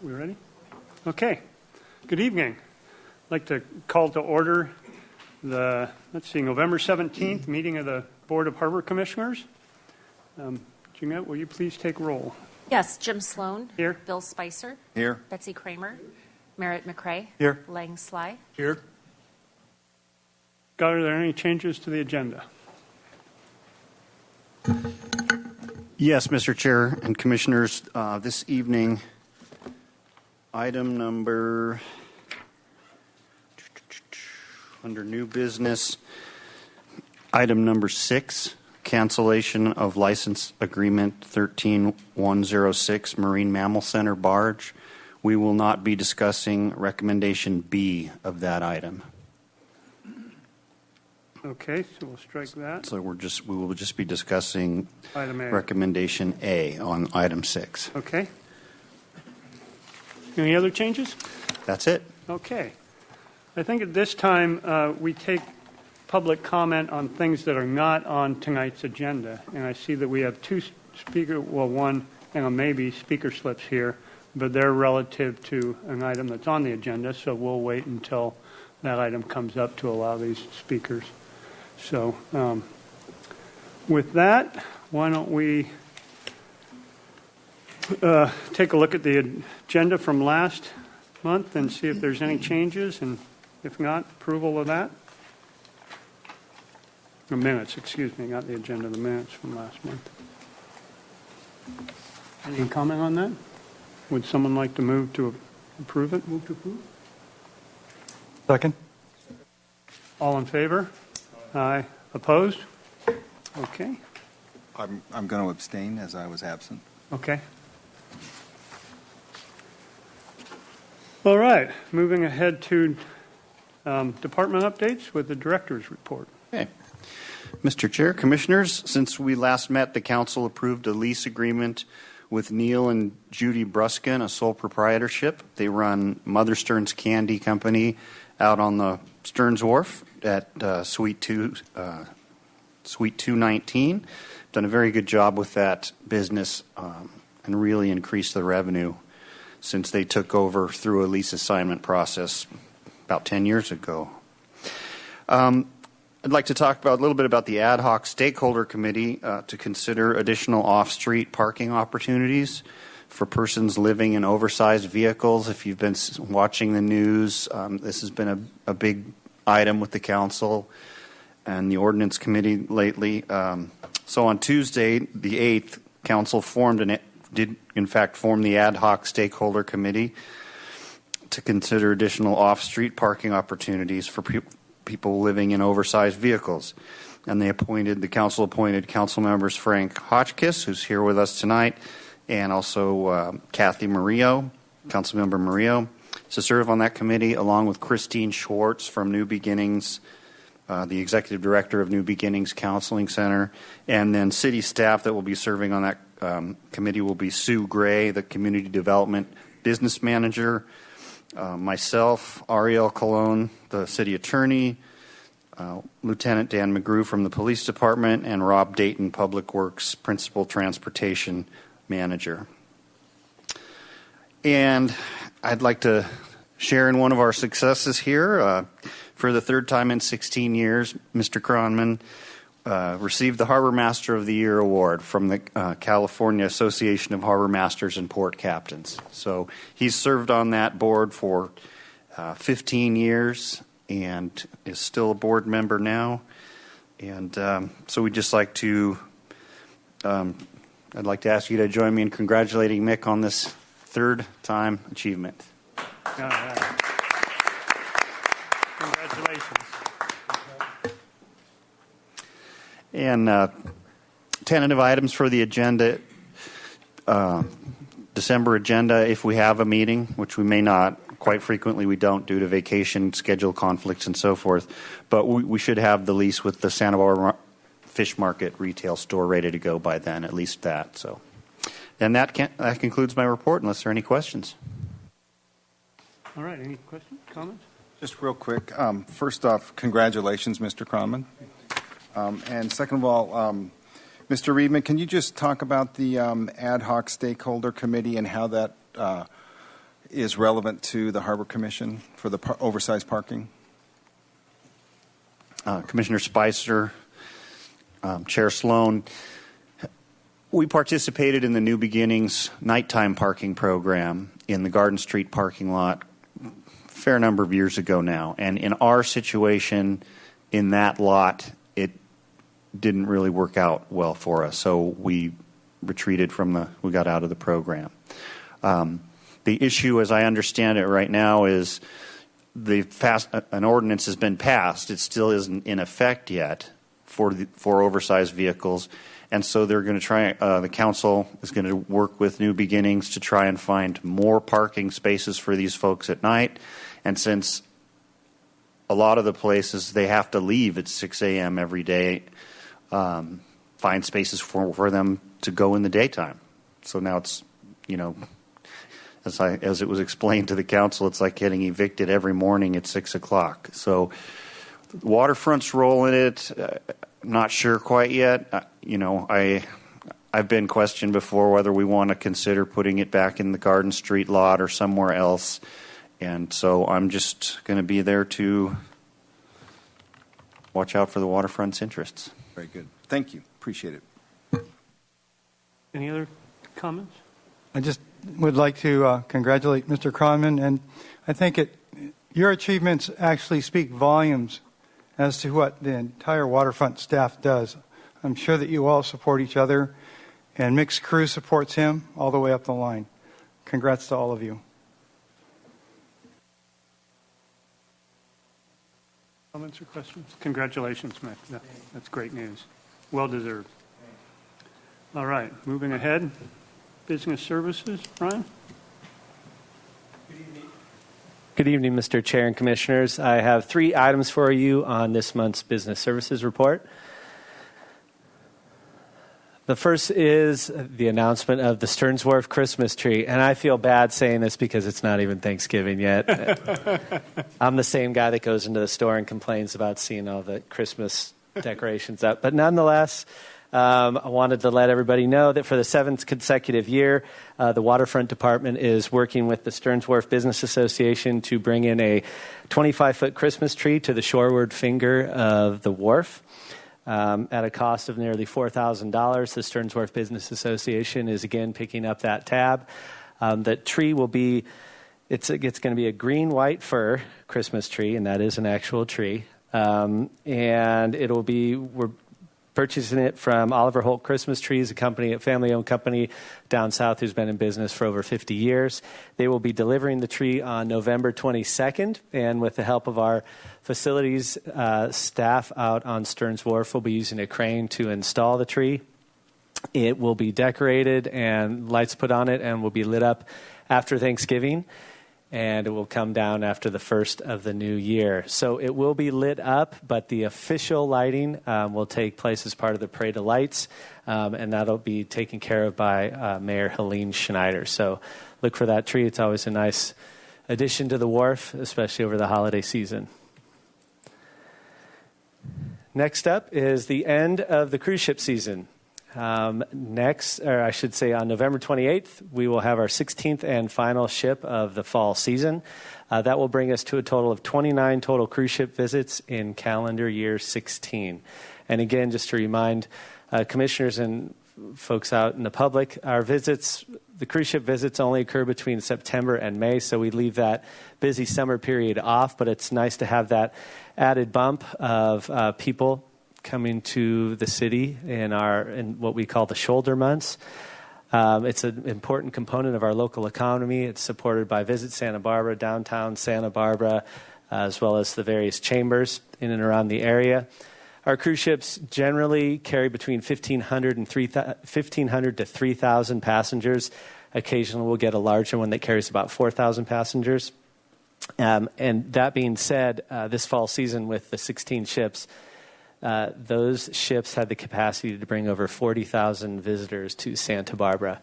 We ready? Okay. Good evening. I'd like to call to order the, November 17th meeting of the Board of Harbor Commissioners. Jeanette, will you please take roll? Yes, Jim Sloan. Here. Bill Spicer. Here. Betsy Kramer. Merritt McCrae. Here. Lang Sly. Here. Are there any changes to the agenda? Yes, Mr. Chair and Commissioners, this evening, item number, under new business, item number 6, cancellation of license agreement 13106 Marine Mammal Center barge. We will not be discussing recommendation B of that item. Okay, so we'll strike that. So we will just be discussing Item A. recommendation A on item 6. Okay. Any other changes? That's it. Okay. I think at this time we take public comment on things that are not on tonight's agenda. And I see that we have one and a maybe speaker slips here, but they're relative to an item that's on the agenda, so we'll wait until that item comes up to allow these speakers. So with that, why don't we take a look at the agenda from last month and see if there's any changes, and if not, approval of that. The minutes, excuse me, not the agenda, the minutes from last month. Any comment on that? Would someone like to move to approve it? Move to approve? Second. All in favor? Aye. Opposed? Okay. I'm going to abstain as I was absent. Okay. All right. Moving ahead to department updates with the director's report. Okay. Mr. Chair, Commissioners, since we last met, the Council approved a lease agreement with Neil and Judy Bruskin, a sole proprietorship. They run Mother Stearns Candy Company out on the Stearns Wharf at Suite 219. Done a very good job with that business and really increased the revenue since they took over through a lease assignment process about 10 years ago. I'd like to talk a little bit about the ad hoc stakeholder committee to consider additional off-street parking opportunities for persons living in oversized vehicles. If you've been watching the news, this has been a big item with the council and the ordinance committee lately. So on Tuesday, the 8th, council did in fact form the ad hoc stakeholder committee to consider additional off-street parking opportunities for people living in oversized vehicles. And the council appointed council members Frank Hotchkiss, who's here with us tonight, and also Kathy Murillo, Councilmember Murillo, to serve on that committee, along with Christine Schwartz from New Beginnings, the executive director of New Beginnings Counseling Center. And then city staff that will be serving on that committee will be Sue Gray, the community development business manager, myself, Ariel Colon, the city attorney, Lieutenant Dan McGrew from the police department, and Rob Dayton, Public Works Principal Transportation Manager. And I'd like to share in one of our successes here. For the third time in 16 years, Mr. Cronman received the Harbor Master of the Year award from the California Association of Harbor Masters and Port Captains. So he's served on that board for 15 years and is still a board member now. And so we'd just like to, I'd like to ask you to join me in congratulating Mick on this third time achievement. Congratulations. And tentative items for the agenda, December agenda, if we have a meeting, which we may not. Quite frequently we don't due to vacation, schedule conflicts, and so forth. But we should have the lease with the Santa Barbara Fish Market retail store ready to go by then, at least that. So, and that concludes my report, unless there are any questions. All right, any questions, comments? Just real quick. First off, congratulations, Mr. Cronman. And second of all, Mr. Reedman, can you just talk about the ad hoc stakeholder committee and how that is relevant to the Harbor Commission for the oversized parking? Commissioner Spicer, Chair Sloan, we participated in the New Beginnings nighttime parking program in the Garden Street parking lot a fair number of years ago now. And in our situation in that lot, it didn't really work out well for us. So we retreated we got out of the program. The issue, as I understand it right now, is an ordinance has been passed. It still isn't in effect yet for oversized vehicles. And so they're going to try, the council is going to work with New Beginnings to try and find more parking spaces for these folks at night. And since a lot of the places they have to leave at 6 a.m. every day, find spaces for them to go in the daytime. So now it's, as it was explained to the council, it's like getting evicted every morning at 6 o'clock. So the waterfront's role in it, I'm not sure quite yet. I've been questioned before whether we want to consider putting it back in the Garden Street lot or somewhere else. And so I'm just going to be there to watch out for the waterfront's interests. Very good. Thank you. Appreciate it. Any other comments? I just would like to congratulate Mr. Kronman, and I think your achievements actually speak volumes as to what the entire waterfront staff does. I'm sure that you all support each other, and Mixed Crew supports him all the way up the line. Congrats to all of you. Comments or questions? Congratulations, Mick. That's great news. Well deserved. All right, moving ahead. Business Services, Brian? Good evening, Mr. Chair and Commissioners. I have 3 items for you on this month's Business Services Report. The first is the announcement of the Stearns Wharf Christmas tree. And I feel bad saying this because it's not even Thanksgiving yet. I'm the same guy that goes into the store and complains about seeing all the Christmas decorations up. But nonetheless, I wanted to let everybody know that for the 7th consecutive year, the Waterfront Department is working with the Stearns Wharf Business Association to bring in a 25-foot Christmas tree to the shoreward finger of the wharf. At a cost of nearly $4,000, the Stearns Wharf Business Association is again picking up that tab. That tree will be, it's going to be a green, white fir Christmas tree, and that is an actual tree. And it'll be, we're purchasing it from Oliver Holt Christmas Trees, a family-owned company down south who's been in business for over 50 years. They will be delivering the tree on November 22nd, and with the help of our facilities staff out on Stearns Wharf, we'll be using a crane to install the tree. It will be decorated and lights put on it and will be lit up after Thanksgiving. And it will come down after the first of the new year. So it will be lit up, but the official lighting will take place as part of the Parade of Lights, and that'll be taken care of by Mayor Helene Schneider. So look for that tree. It's always a nice addition to the wharf, especially over the holiday season. Next up is the end of the cruise ship season. On November 28th, we will have our 16th and final ship of the fall season. That will bring us to a total of 29 total cruise ship visits in calendar year 16. And again, just to remind commissioners and folks out in the public, the cruise ship visits only occur between September and May, so we leave that busy summer period off, but it's nice to have that added bump of people coming to the city in what we call the shoulder months. It's an important component of our local economy. It's supported by Visit Santa Barbara, downtown Santa Barbara, as well as the various chambers in and around the area. Our cruise ships generally carry between 1,500 to 3,000 passengers. Occasionally we'll get a larger one that carries about 4,000 passengers. And that being said, this fall season with the 16 ships, those ships had the capacity to bring over 40,000 visitors to Santa Barbara.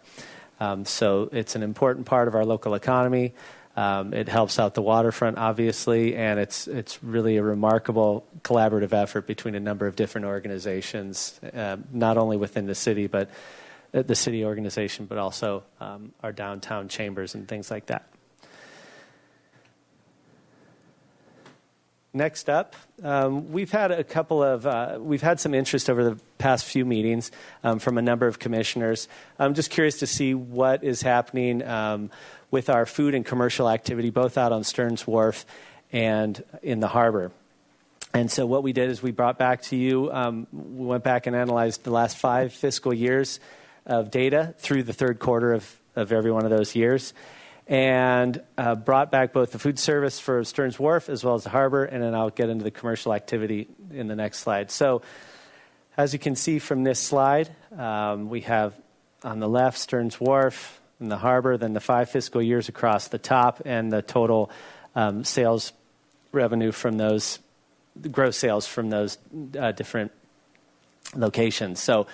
So it's an important part of our local economy. It helps out the waterfront, obviously, and it's really a remarkable collaborative effort between a number of different organizations, not only within the city, but the city organization, but also our downtown chambers and things like that. next up, we've had we've had some interest over the past few meetings from a number of commissioners. I'm just curious to see what is happening with our food and commercial activity, both out on Stearns Wharf and in the harbor. And so what we did is we brought back to you, we went back and analyzed the last 5 fiscal years of data through the third quarter of every one of those years, and brought back both the food service for Stearns Wharf as well as the harbor, and then I'll get into the commercial activity in the next slide. So as you can see from this slide, we have on the left Stearns Wharf and the harbor, then the 5 fiscal years across the top, and the total sales revenue from those, the gross sales from those different locations. So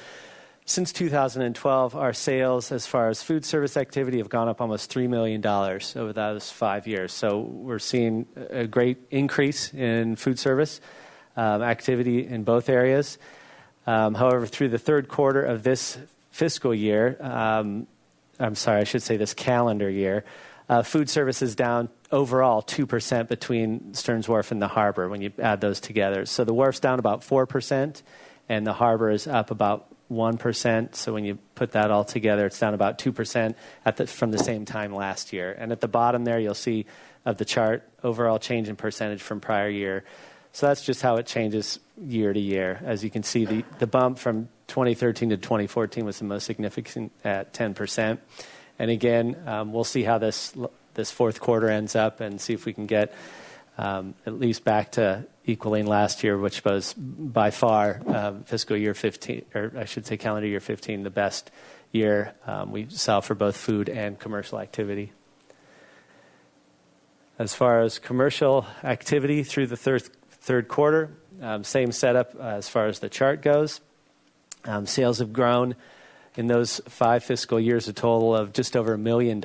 since 2012, our sales as far as food service activity have gone up almost $3 million over those 5 years. So we're seeing a great increase in food service activity in both areas. However, through the third quarter of this fiscal year, this calendar year, food service is down overall 2% between Stearns Wharf and the harbor when you add those together. So the wharf's down about 4%, and the harbor is up about 1%. So when you put that all together, it's down about 2% from the same time last year. And at the bottom there, you'll see of the chart, overall change in percentage from prior year. So that's just how it changes year to year. As you can see, the bump from 2013 to 2014 was the most significant at 10%. And again, we'll see how this fourth quarter ends up and see if we can get at least back to equaling last year, which was by far fiscal year 15, or I should say calendar year 15, the best year we saw for both food and commercial activity. As far as commercial activity through the third quarter, same setup as far as the chart goes. Sales have grown in those 5 fiscal years a total of just over $1 million.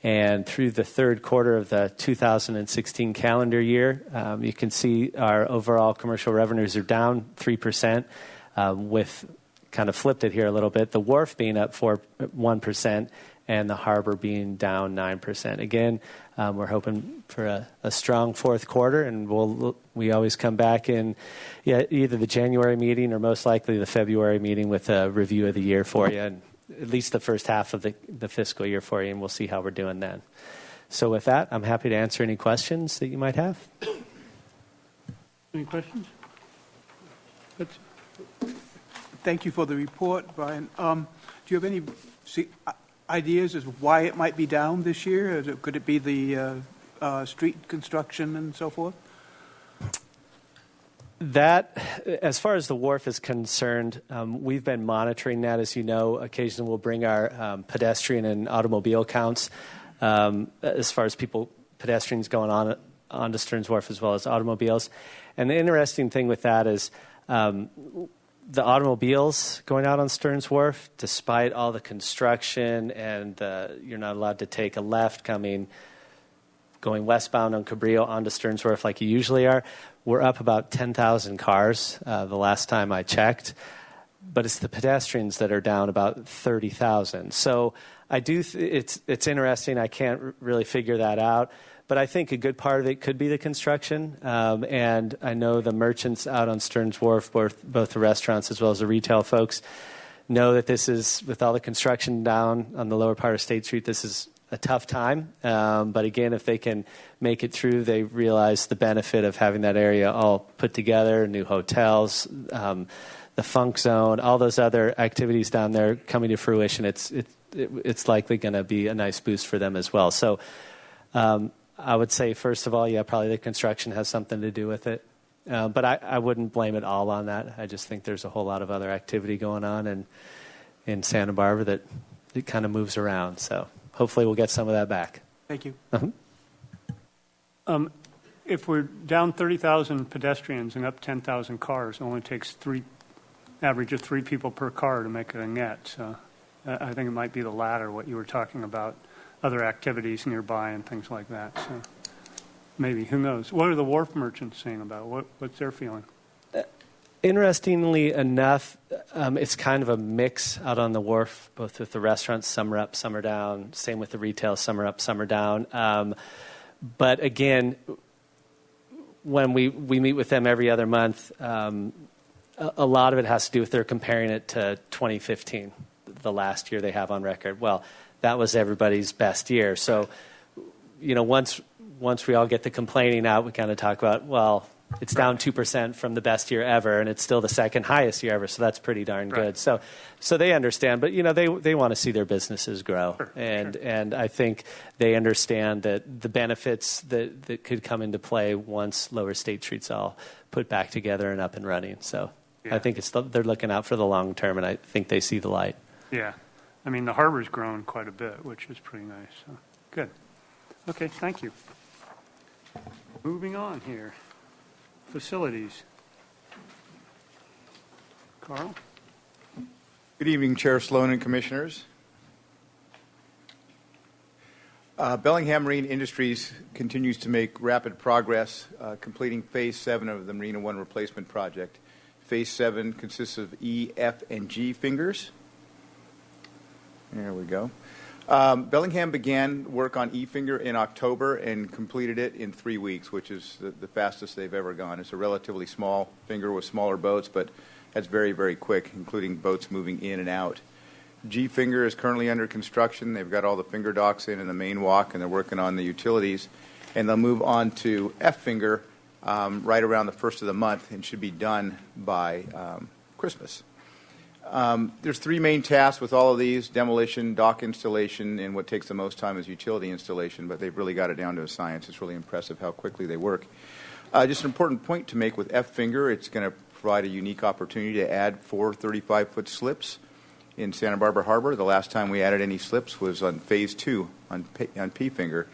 And through the third quarter of the 2016 calendar year, you can see our overall commercial revenues are down 3%, with kind of flipped it here a little bit, the wharf being up 1% and the harbor being down 9%. Again, we're hoping for a strong fourth quarter, and we always come back in either the January meeting or most likely the February meeting with a review of the year for you, and at least the first half of the fiscal year for you, and we'll see how we're doing then. So with that, I'm happy to answer any questions that you might have. Any questions? Thank you for the report, Brian. Do you have any ideas as to why it might be down this year? Could it be the street construction and so forth? That, as far as the wharf is concerned, we've been monitoring that. As you know, occasionally we'll bring our pedestrian and automobile counts as far as pedestrians going on to Stearns Wharf as well as automobiles. And the interesting thing with that is the automobiles going out on Stearns Wharf, despite all the construction and you're not allowed to take a left going westbound on Cabrillo onto Stearns Wharf like you usually are, we're up about 10,000 cars the last time I checked. But it's the pedestrians that are down about 30,000. So I do. It's interesting. I can't really figure that out. But I think a good part of it could be the construction. And I know the merchants out on Stearns Wharf, both the restaurants as well as the retail folks, know that this is, with all the construction down on the lower part of State Street, this is a tough time. But again, if they can make it through, they realize the benefit of having that area all put together, new hotels, the funk zone, all those other activities down there coming to fruition. It's likely going to be a nice boost for them as well. So I would say, first of all, probably the construction has something to do with it. But I wouldn't blame it all on that. I just think there's a whole lot of other activity going on in Santa Barbara that it kind of moves around. So hopefully we'll get some of that back. Thank you. Uh-huh. If we're down 30,000 pedestrians and up 10,000 cars, it only takes average of 3 people per car to make it a net. So I think it might be the latter, what you were talking about, other activities nearby and things like that. So maybe, who knows? What are the wharf merchants saying about it? What's their feeling? Interestingly enough, it's kind of a mix out on the wharf, both with the restaurants. Some are up, some are down. Same with the retail. Some are up, some are down. But again, when we meet with them every other month, a lot of it has to do with they're comparing it to 2015, the last year they have on record. Well, that was everybody's best year. So, once we all get the complaining out, we kind of talk about, well, it's down 2% from the best year ever, and it's still the second highest year ever. So that's pretty darn good. So they understand, but they want to see their businesses grow, and I think they understand that the benefits that could come into play once Lower State Street's all put back together and up and running. So I think they're looking out for the long term, and I think they see the light. Yeah. I mean, the harbor's grown quite a bit, which is pretty nice. So, good. Okay, thank you. Moving on here. Facilities. Carl? Good evening, Chair Sloan and Commissioners. Bellingham Marine Industries continues to make rapid progress, completing Phase 7 of the Marina One replacement project. Phase 7 consists of E, F, and G fingers. There we go. Bellingham began work on E-Finger in October and completed it in 3 weeks, which is the fastest they've ever gone. It's a relatively small finger with smaller boats, but that's very, very quick, including boats moving in and out. G-Finger is currently under construction. They've got all the finger docks in the main walk, and they're working on the utilities. And they'll move on to F-Finger right around the first of the month and should be done by Christmas. There's 3 main tasks with all of these: demolition, dock installation, and what takes the most time is utility installation, but they've really got it down to a science. It's really impressive how quickly they work. Just an important point to make with F-Finger, it's going to provide a unique opportunity to add 4 35-foot slips in Santa Barbara Harbor. The last time we added any slips was on Phase 2 on P-Finger.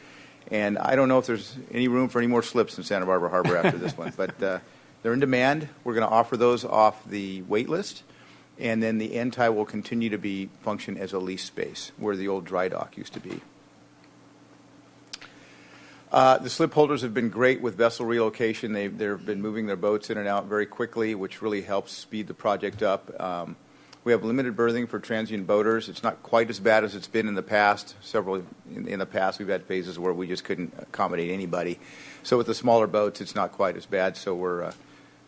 And I don't know if there's any room for any more slips in Santa Barbara Harbor after this one, but they're in demand. We're going to offer those off the wait list. And then the end tie will continue to function as a lease space where the old dry dock used to be. The slip holders have been great with vessel relocation. They've been moving their boats in and out very quickly, which really helps speed the project up. We have limited berthing for transient boaters. It's not quite as bad as it's been in the past. In the past, we've had phases where we just couldn't accommodate anybody. So with the smaller boats, it's not quite as bad. So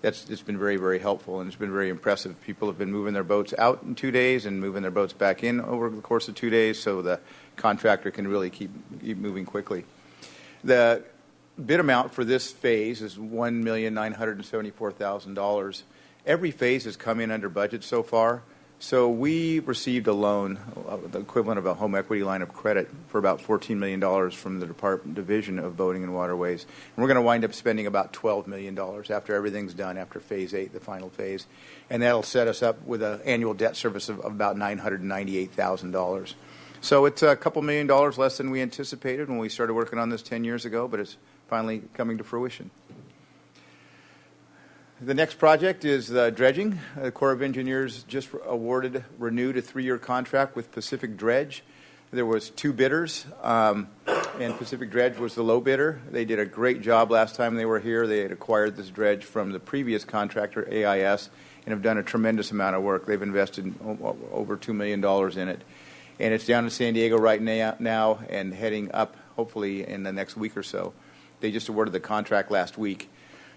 it's been very, very helpful, and it's been very impressive. People have been moving their boats out in 2 days and moving their boats back in over the course of 2 days, so the contractor can really keep moving quickly. The bid amount for this phase is $1,974,000. Every phase has come in under budget so far. So we received a loan, the equivalent of a home equity line of credit, for about $14 million from the Department Division of Boating and Waterways. And we're going to wind up spending about $12 million after everything's done, after Phase 8, the final phase. And that'll set us up with an annual debt service of about $998,000. So it's a couple $1 million less than we anticipated when we started working on this 10 years ago, but it's finally coming to fruition. The next project is dredging. The Corps of Engineers just renewed a 3-year contract with Pacific Dredge. There was 2 bidders, and Pacific Dredge was the low bidder. They did a great job last time they were here. They had acquired this dredge from the previous contractor, AIS, and have done a tremendous amount of work. They've invested over $2 million in it. And it's down in San Diego right now and heading up, hopefully, in the next week or so. They just awarded the contract last week.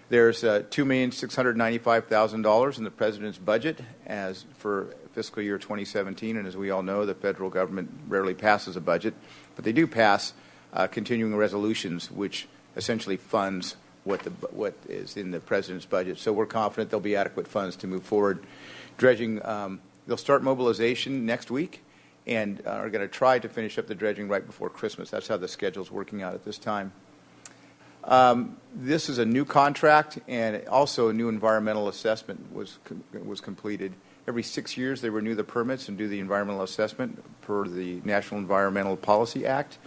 There's $2,695,000 in the President's budget as for fiscal year 2017, and as we all know, the federal government rarely passes a budget, but they do pass continuing resolutions, which essentially funds what is in the President's budget. So we're confident there'll be adequate funds to move forward. Dredging, they'll start mobilization next week and are going to try to finish up the dredging right before Christmas. That's how the schedule's working out at this time. This is a new contract, and also a new environmental assessment was completed. Every 6 years, they renew the permits and do the environmental assessment per the National Environmental Policy Act.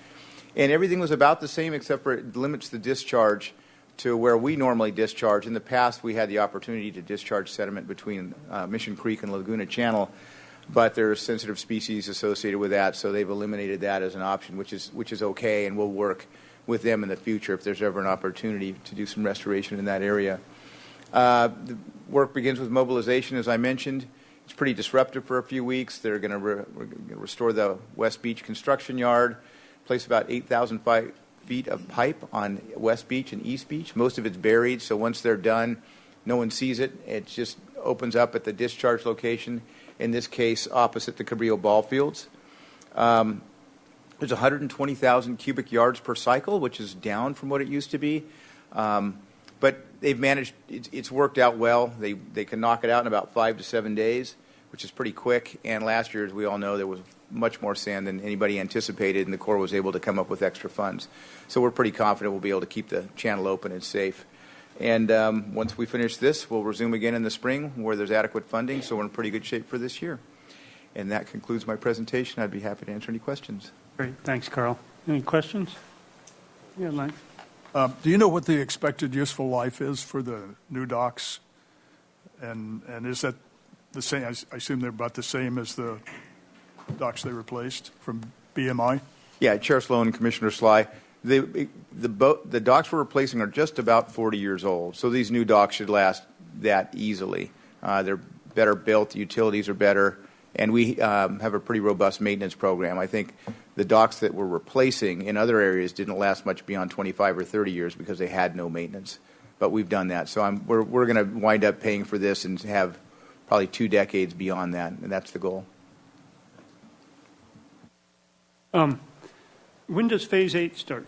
And everything was about the same, except for it limits the discharge to where we normally discharge. In the past, we had the opportunity to discharge sediment between Mission Creek and Laguna Channel, but there are sensitive species associated with that, so they've eliminated that as an option, which is okay, and will work with them in the future if there's ever an opportunity to do some restoration in that area. The work begins with mobilization, as I mentioned. It's pretty disruptive for a few weeks. They're going to restore the West Beach construction yard, place about 8,000 feet of pipe on West Beach and East Beach. Most of it's buried, so once they're done, no one sees it. It just opens up at the discharge location, in this case opposite the Cabrillo ball fields. There's 120,000 cubic yards per cycle, which is down from what it used to be. But they've managed, it's worked out well. They can knock it out in about 5 to 7 days, which is pretty quick. And last year, as we all know, there was much more sand than anybody anticipated, and the Corps was able to come up with extra funds. So we're pretty confident we'll be able to keep the channel open and safe. And once we finish this, we'll resume again in the spring where there's adequate funding, so we're in pretty good shape for this year. And that concludes my presentation. I'd be happy to answer any questions. Great, thanks, Carl. Any questions? Yeah, Lang. Do you know what the expected useful life is for the new docks? And is that the same? I assume they're about the same as the docks they replaced from BMI? Yeah, Chair Sloan and Commissioner Sly, the docks we're replacing are just about 40 years old, so these new docks should last that easily. They're better built, the utilities are better, and we have a pretty robust maintenance program. I think the docks that we're replacing in other areas didn't last much beyond 25 or 30 years because they had no maintenance, but we've done that. So we're going to wind up paying for this and have probably 2 decades beyond that, and that's the goal. When does Phase 8 start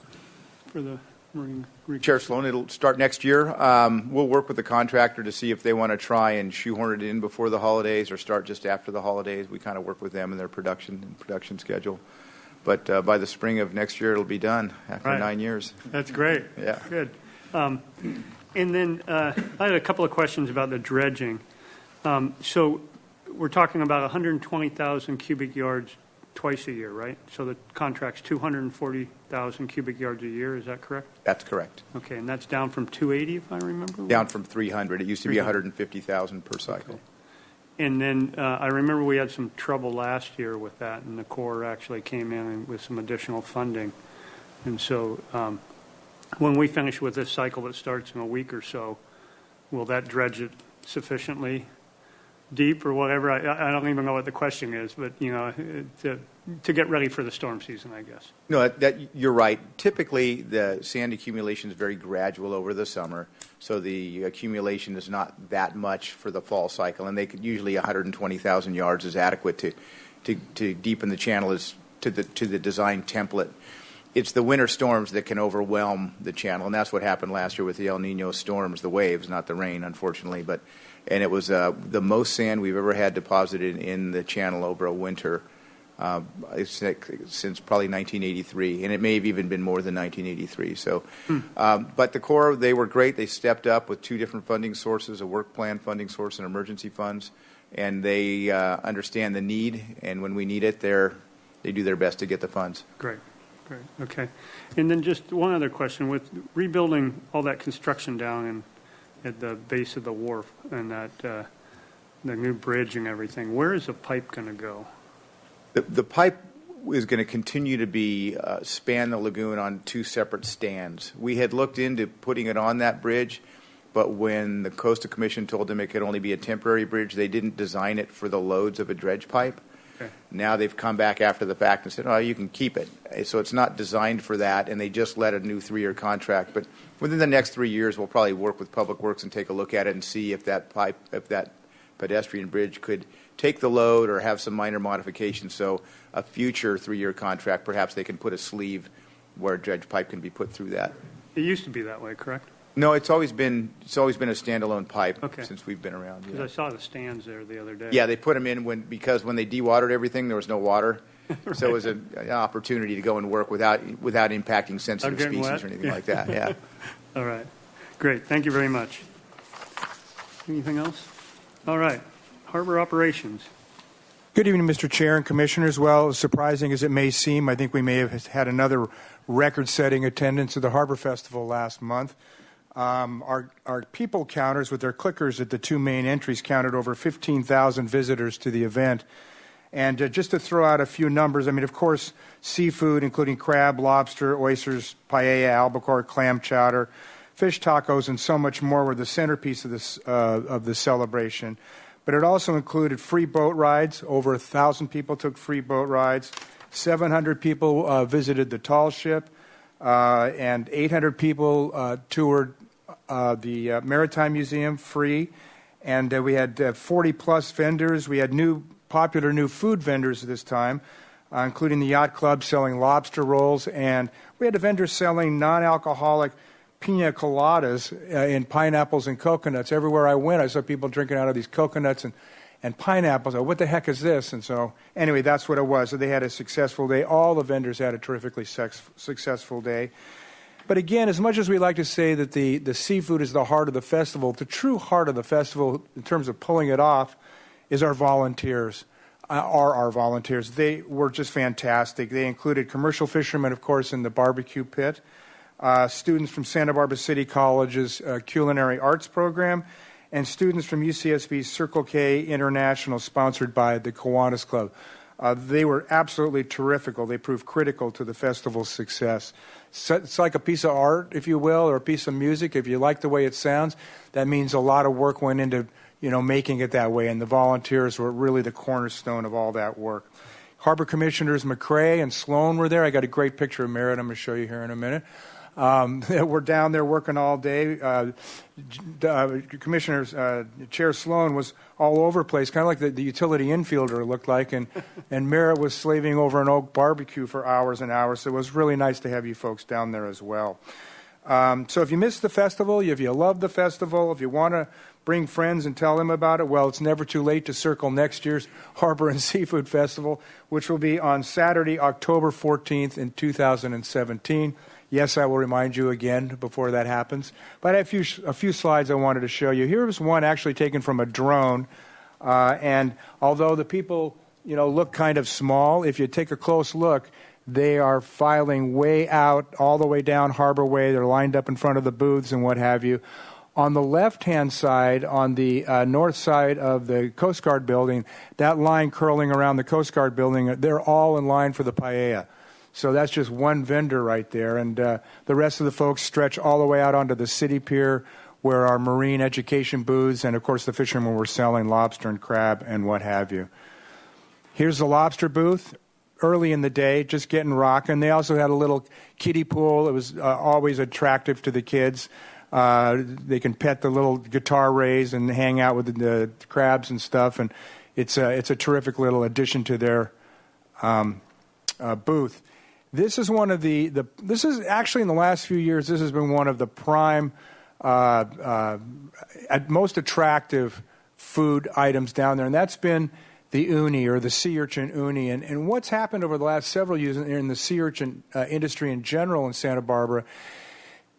for the Marine? Chair Sloan, it'll start next year. We'll work with the contractor to see if they want to try and shoehorn it in before the holidays or start just after the holidays. We kind of work with them in their production schedule. But by the spring of next year, it'll be done after 9 years. That's great. Yeah. Good. And then I had a couple of questions about the dredging. So we're talking about 120,000 cubic yards twice a year, right? So the contract's 240,000 cubic yards a year. Is that correct? That's correct. Okay, and that's down from 280, if I remember. Down from 300. It used to be 150,000 per cycle. Okay. And then I remember we had some trouble last year with that, and the Corps actually came in with some additional funding. And so when we finish with this cycle that starts in a week or so, will that dredge it sufficiently deep or whatever? I don't even know what the question is, but, you know, to get ready for the storm season, I guess. No, you're right. Typically, the sand accumulation is very gradual over the summer, so the accumulation is not that much for the fall cycle, and they could usually 120,000 yards is adequate to deepen the channel to the design template. It's the winter storms that can overwhelm the channel, and that's what happened last year with the El Nino storms, the waves, not the rain, unfortunately. And it was the most sand we've ever had deposited in the channel over a winter since probably 1983, and it may have even been more than 1983. So, but the Corps, they were great. They stepped up with 2 different funding sources, a work plan funding source and emergency funds, and they understand the need, and when we need it, they do their best to get the funds. Great. Okay. And then just one other question. With rebuilding all that construction down at the base of the wharf and that the new bridge and everything, where is the pipe going to go? The pipe is going to continue to be span the lagoon on 2 separate stands. We had looked into putting it on that bridge, but when the Coastal Commission told them it could only be a temporary bridge, they didn't design it for the loads of a dredge pipe. Okay. Now they've come back after the fact and said, oh, you can keep it. So it's not designed for that, and they just let a new 3-year contract. But within the next 3 years, we'll probably work with Public Works and take a look at it and see if that pedestrian bridge could take the load or have some minor modifications. So a future 3-year contract, perhaps they can put a sleeve where a dredge pipe can be put through that. It used to be that way, correct? No, it's always been a standalone pipe since we've been around. Because I saw the stands there the other day. Yeah, they put them in because when they dewatered everything, there was no water. Right. So it was an opportunity to go and work without impacting sensitive species or anything like that. Yeah. All right. Great. Thank you very much. Anything else? All right. Harbor operations. Good evening, Mr. Chair and Commissioners. Well, as surprising as it may seem, I think we may have had another record-setting attendance at the Harbor Festival last month. Our people counters with their clickers at the 2 main entries counted over 15,000 visitors to the event. And just to throw out a few numbers, I mean, of course, seafood, including crab, lobster, oysters, paella, albacore, clam chowder, fish tacos, and so much more were the centerpiece of the celebration. But it also included free boat rides. Over 1,000 people took free boat rides. 700 people visited the tall ship. and 800 people toured the Maritime Museum free, and we had 40-plus vendors. We had popular new food vendors this time, including the Yacht Club selling lobster rolls, and we had a vendor selling non-alcoholic pina coladas in pineapples and coconuts. Everywhere I went, I saw people drinking out of these coconuts and pineapples. Oh, what the heck is this? And so, anyway, that's what it was. So they had a successful day. All the vendors had a terrifically successful day. But again, as much as we like to say that the seafood is the heart of the festival, the true heart of the festival in terms of pulling it off is our volunteers. Our volunteers. They were just fantastic. They included commercial fishermen, of course, in the barbecue pit, students from Santa Barbara City College's culinary arts program, and students from UCSB's Circle K International, sponsored by the Kiwanis Club. They were absolutely terrific. They proved critical to the festival's success. So it's like a piece of art, if you will, or a piece of music. If you like the way it sounds, that means a lot of work went into making it that way, and the volunteers were really the cornerstone of all that work. Harbor Commissioners McCray and Sloan were there. I got a great picture of Merritt I'm going to show you here in a minute. We're down there working all day. Chair Sloan was all over the place, kind of like the utility infielder looked like, and Merritt was slaving over an oak barbecue for hours and hours, so it was really nice to have you folks down there as well. So if you missed the festival, if you love the festival, if you want to bring friends and tell them about it, well, it's never too late to circle next year's Harbor and Seafood Festival, which will be on Saturday, October 14th in 2017. Yes, I will remind you again before that happens. But I have a few slides I wanted to show you. Here was one actually taken from a drone. And although the people, look kind of small, if you take a close look, they are filing way out, all the way down Harbor Way. They're lined up in front of the booths and what have you. On the left-hand side, on the north side of the Coast Guard building, that line curling around the Coast Guard building, they're all in line for the paella. So that's just one vendor right there. And the rest of the folks stretch all the way out onto the city pier where our marine education booths and, of course, the fishermen were selling lobster and crab and what have you. Here's the lobster booth. Early in the day, just getting rocking. They also had a little kiddie pool. It was always attractive to the kids. They can pet the little guitar rays and hang out with the crabs and stuff. And it's a terrific little addition to their booth. This is one of this is actually in the last few years, this has been one of the prime, most attractive food items down there. And that's been the uni, or the sea urchin uni. And what's happened over the last several years in the sea urchin industry in general in Santa Barbara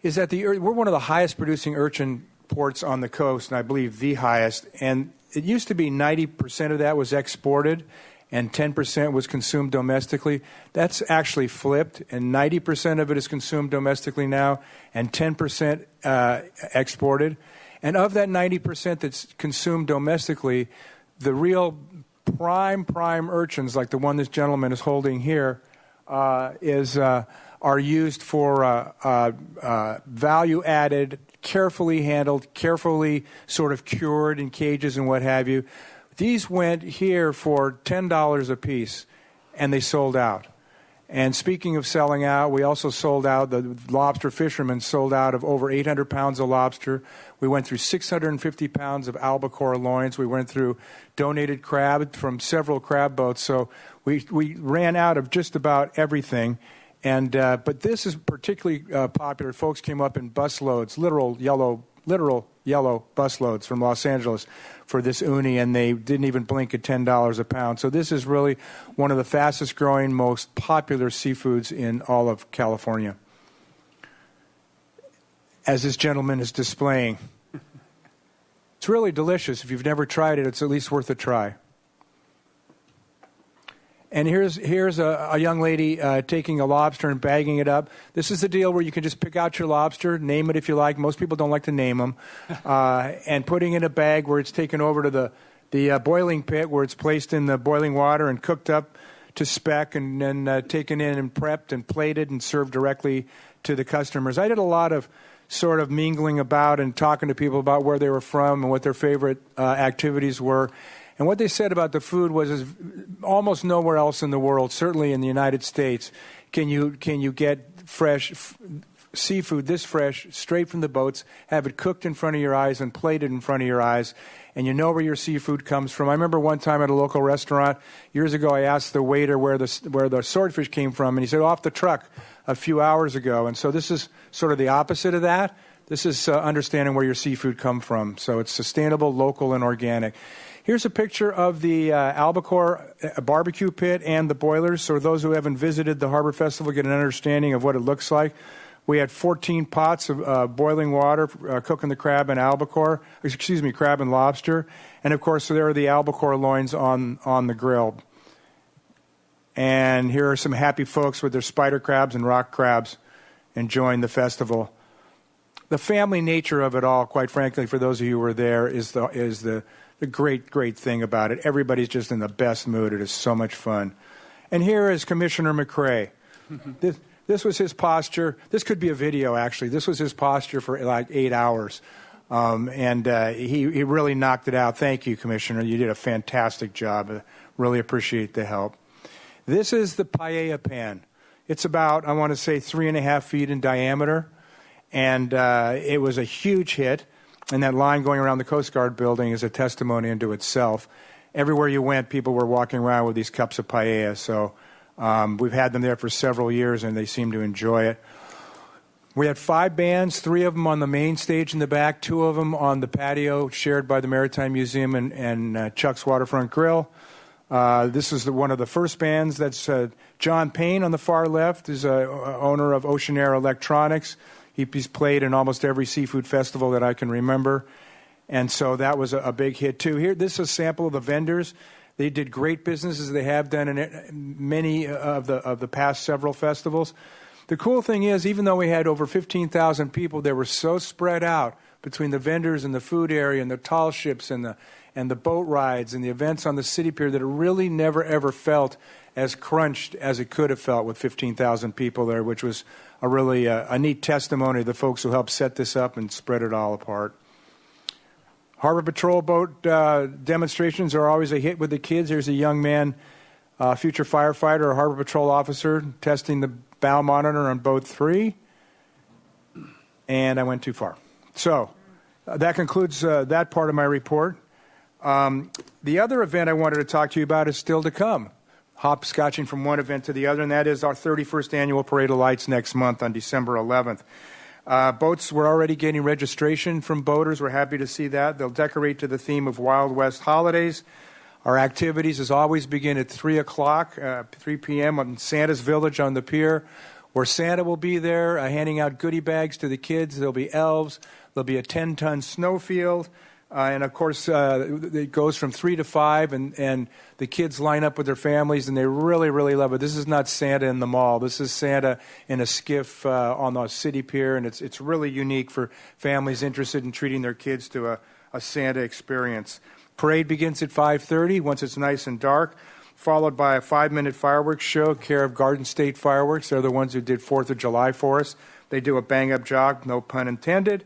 is that we're one of the highest producing urchin ports on the coast, and I believe the highest. And it used to be 90% of that was exported and 10% was consumed domestically. That's actually flipped, and 90% of it is consumed domestically now and 10% exported. And of that 90% that's consumed domestically, the real prime urchins, like the one this gentleman is holding here, are used for value-added, carefully handled, carefully sort of cured in cages and what have you. These went here for $10 a piece, and they sold out. And speaking of selling out, we also sold out, the lobster fishermen sold out of over 800 pounds of lobster. We went through 650 pounds of albacore loins. We went through donated crab from several crab boats. So we ran out of just about everything. And but this is particularly popular. Folks came up in busloads, literal yellow busloads from Los Angeles for this uni, and they didn't even blink at $10 a pound. So this is really one of the fastest growing, most popular seafoods in all of California. As this gentleman is displaying. It's really delicious. If you've never tried it, it's at least worth a try. And here's a young lady taking a lobster and bagging it up. This is the deal where you can just pick out your lobster, name it if you like. Most people don't like to name them. And putting in a bag where it's taken over to the boiling pit, where it's placed in the boiling water and cooked up to spec, and then taken in and prepped and plated and served directly to the customers. I did a lot of sort of mingling about and talking to people about where they were from and what their favorite activities were. And what they said about the food was almost nowhere else in the world, certainly in the United States, can you get seafood this fresh, straight from the boats, have it cooked in front of your eyes and plated in front of your eyes, and you know where your seafood comes from. I remember one time at a local restaurant years ago, I asked the waiter where the swordfish came from, and he said, off the truck a few hours ago. And so this is sort of the opposite of that. This is understanding where your seafood come from. So it's sustainable, local, and organic. Here's a picture of the Albacore barbecue pit and the boilers, so those who haven't visited the Harbor Festival get an understanding of what it looks like. We had 14 pots of boiling water cooking the crab and crab and lobster. And, of course, there are the albacore loins on the grill. And here are some happy folks with their spider crabs and rock crabs enjoying the festival. The family nature of it all, quite frankly, for those of you who were there, is the great, great thing about it. Everybody's just in the best mood. It is so much fun. And here is Commissioner McCrae. This was his posture. This could be a video, actually. This was his posture for like 8 hours. He really knocked it out. Thank you, Commissioner. You did a fantastic job. I really appreciate the help. This is the paella pan. It's about, I want to say, 3.5 feet in diameter. And it was a huge hit. And that line going around the Coast Guard building is a testimony unto itself. Everywhere you went, people were walking around with these cups of paella. So we've had them there for several years, and they seem to enjoy it. We had 5 bands, 3 of them on the main stage in the back, 2 of them on the patio shared by the Maritime Museum and Chuck's Waterfront Grill. This is one of the first bands. That's John Payne on the far left, is owner of Ocean Air Electronics. He's played in almost every seafood festival that I can remember. And so that was a big hit, too. Here, this is a sample of the vendors. They did great business, as they have done in many of the past several festivals. The cool thing is, even though we had over 15,000 people, they were so spread out between the vendors and the food area and the tall ships and the boat rides and the events on the city pier that it really never, ever felt as crunched as it could have felt with 15,000 people there, which was a really a neat testimony to the folks who helped set this up and spread it all apart. Harbor Patrol boat demonstrations are always a hit with the kids. There's a young man, future firefighter or Harbor Patrol officer, testing the bow monitor on boat 3. And I went too far. So that concludes that part of my report. The other event I wanted to talk to you about is still to come. Hopscotching from one event to the other, and that is our 31st annual Parade of Lights next month on December 11th. Boats, we're already getting registration from boaters. We're happy to see that. They'll decorate to the theme of Wild West holidays. Our activities, as always, begin at 3 o'clock, 3 p.m. on Santa's Village on the pier, where Santa will be there handing out goodie bags to the kids. There'll be elves. There'll be a 10-ton snowfield. And, of course, it goes from 3 to 5, and the kids line up with their families, and they really, really love it. This is not Santa in the mall. This is Santa in a skiff on the city pier, and it's really unique for families interested in treating their kids to a Santa experience. Parade begins at 5:30 once it's nice and dark, followed by a 5-minute fireworks show, care of Garden State Fireworks. They're the ones who did 4th of July for us. They do a bang-up job, no pun intended.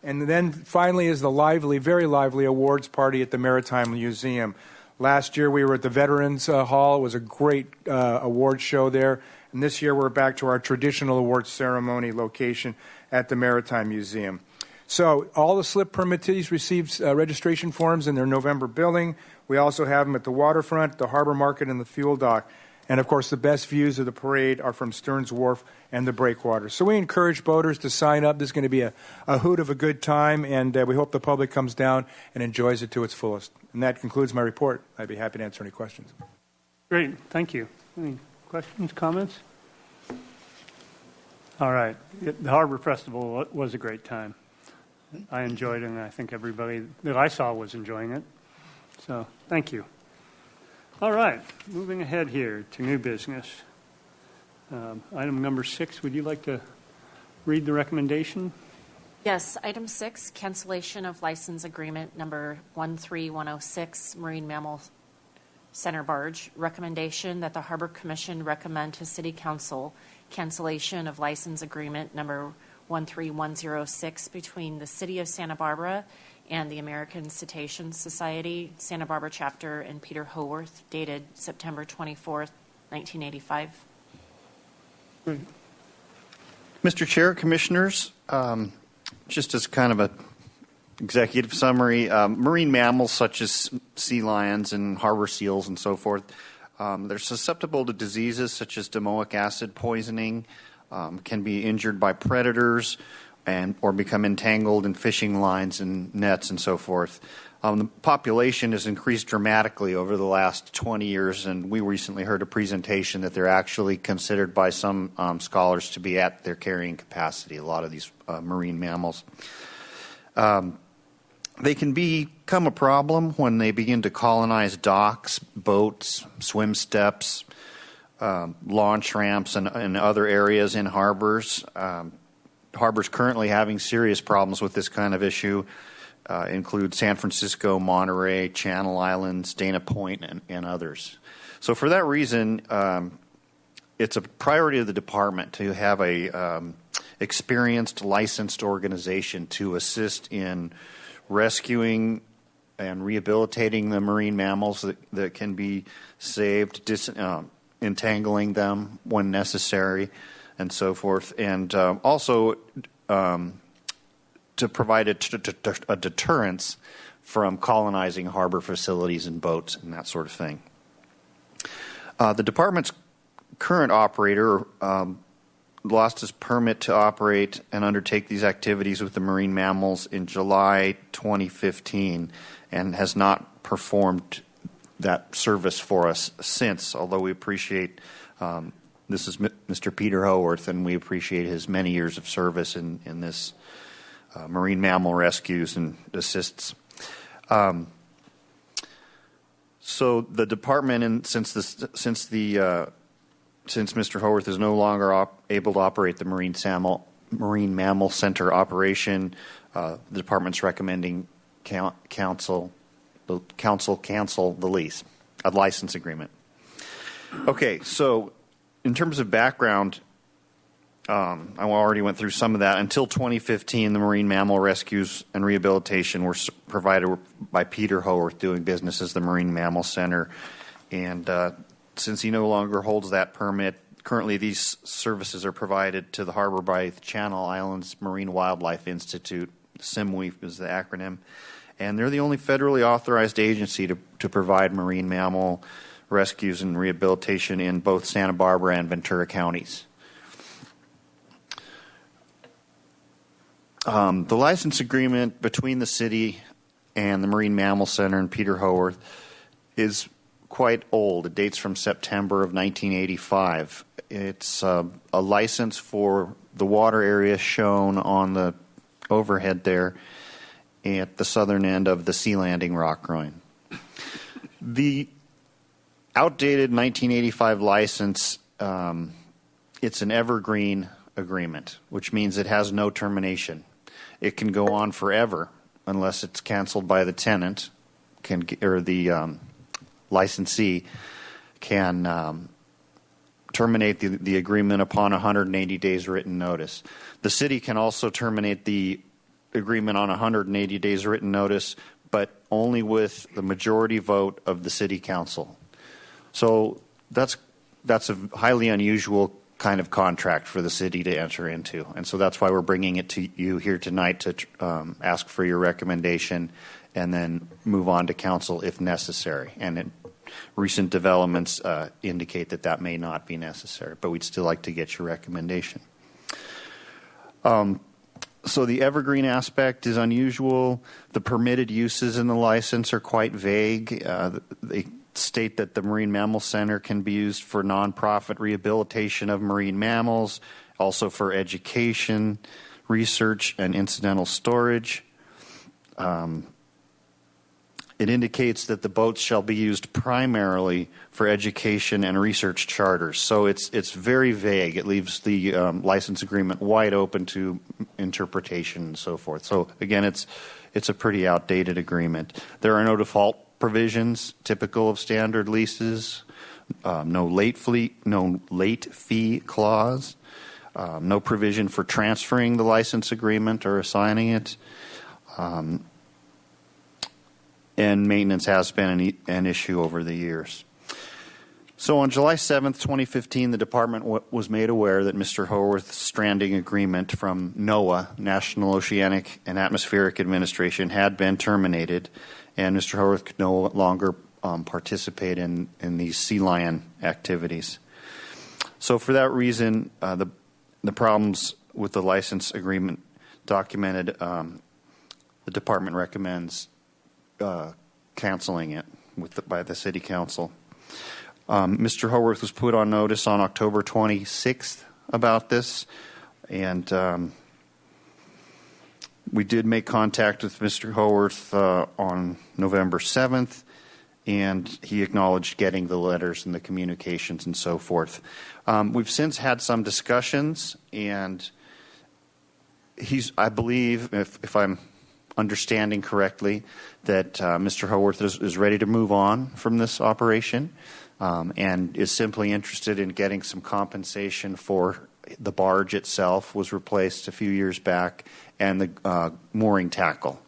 And then finally is the lively, very lively awards party at the Maritime Museum. Last year we were at the Veterans Hall. It was a great award show there. And this year we're back to our traditional awards ceremony location at the Maritime Museum. So all the slip permittees received registration forms in their November billing. We also have them at the waterfront, the harbor market, and the fuel dock. And, of course, the best views of the parade are from Stearns Wharf and the breakwater. So we encourage boaters to sign up. This is going to be a hoot of a good time, and we hope the public comes down and enjoys it to its fullest. And that concludes my report. I'd be happy to answer any questions. Great, thank you. Any questions, comments? All right. The Harbor Festival was a great time. I enjoyed it, and I think everybody that I saw was enjoying it. So thank you. All right, moving ahead here to new business. Item number 6, would you like to read the recommendation? Yes, item 6, cancellation of license agreement number 13106, Marine Mammal Center barge. Recommendation that the Harbor Commission recommend to City Council cancellation of license agreement number 13106 between the City of Santa Barbara and the American Cetacean Society, Santa Barbara Chapter, and Peter Howarth, dated September 24th, 1985. Great. Mr. Chair, Commissioners, just as kind of a executive summary, marine mammals such as sea lions and harbor seals and so forth, they're susceptible to diseases such as domoic acid poisoning, can be injured by predators, or become entangled in fishing lines and nets and so forth. The population has increased dramatically over the last 20 years, and we recently heard a presentation that they're actually considered by some scholars to be at their carrying capacity, a lot of these marine mammals. They can become a problem when they begin to colonize docks, boats, swim steps, launch ramps, and other areas in harbors. Harbors currently having serious problems with this kind of issue include San Francisco, Monterey, Channel Islands, Dana Point, and others. So for that reason, it's a priority of the department to have a experienced, licensed organization to assist in rescuing and rehabilitating the marine mammals that can be saved, entangling them when necessary, and so forth, and also to provide a deterrence from colonizing harbor facilities and boats and that sort of thing. The department's current operator lost his permit to operate and undertake these activities with the marine mammals in July 2015 and has not performed that service for us since, although we appreciate this is Mr. Peter Howarth, and we appreciate his many years of service in this marine mammal rescues and assists. So the department, and since Mr. Howarth is no longer able to operate the Marine Mammal Center operation, the department's recommending council cancel the lease, a license agreement. Okay, so in terms of background, I already went through some of that. Until 2015, the marine mammal rescues and rehabilitation were provided by Peter Howarth, doing business as the Marine Mammal Center. And since he no longer holds that permit, currently these services are provided to the harbor by the Channel Islands Marine Wildlife Institute. CIMWE is the acronym. And they're the only federally authorized agency to provide marine mammal rescues and rehabilitation in both Santa Barbara and Ventura counties. The license agreement between the city and the Marine Mammal Center and Peter Howarth is quite old. It dates from September of 1985. It's a license for the water area shown on the overhead there at the southern end of the Sea Landing rock groin. The outdated 1985 license, it's an evergreen agreement, which means it has no termination. It can go on forever unless it's canceled by the tenant, or the licensee can terminate the agreement upon 180 days written notice. The city can also terminate the agreement on 180 days written notice, but only with the majority vote of the city council. So that's a highly unusual kind of contract for the city to enter into, and so that's why we're bringing it to you here tonight to ask for your recommendation and then move on to council if necessary. And recent developments indicate that may not be necessary, but we'd still like to get your recommendation. So the evergreen aspect is unusual. The permitted uses in the license are quite vague. They state that the Marine Mammal Center can be used for nonprofit rehabilitation of marine mammals, also for education, research, and incidental storage. It indicates that the boats shall be used primarily for education and research charters. So it's very vague. It leaves the license agreement wide open to interpretation and so forth. So again, it's a pretty outdated agreement. There are no default provisions typical of standard leases. No late fee clause. No provision for transferring the license agreement or assigning it. And maintenance has been an issue over the years. So on July 7th, 2015, the department was made aware that Mr. Haworth's stranding agreement from NOAA, National Oceanic and Atmospheric Administration, had been terminated, and Mr. Haworth could no longer participate in these sea lion activities. So for that reason, the problems with the license agreement documented, the department recommends canceling it by the City Council. Mr. Haworth was put on notice on October 26th about this, and we did make contact with Mr. Haworth on November 7th, and he acknowledged getting the letters and the communications and so forth. We've since had some discussions, and I believe, if I'm understanding correctly, that Mr. Haworth is ready to move on from this operation. And is simply interested in getting some compensation for the barge itself was replaced a few years back, and the mooring tackle.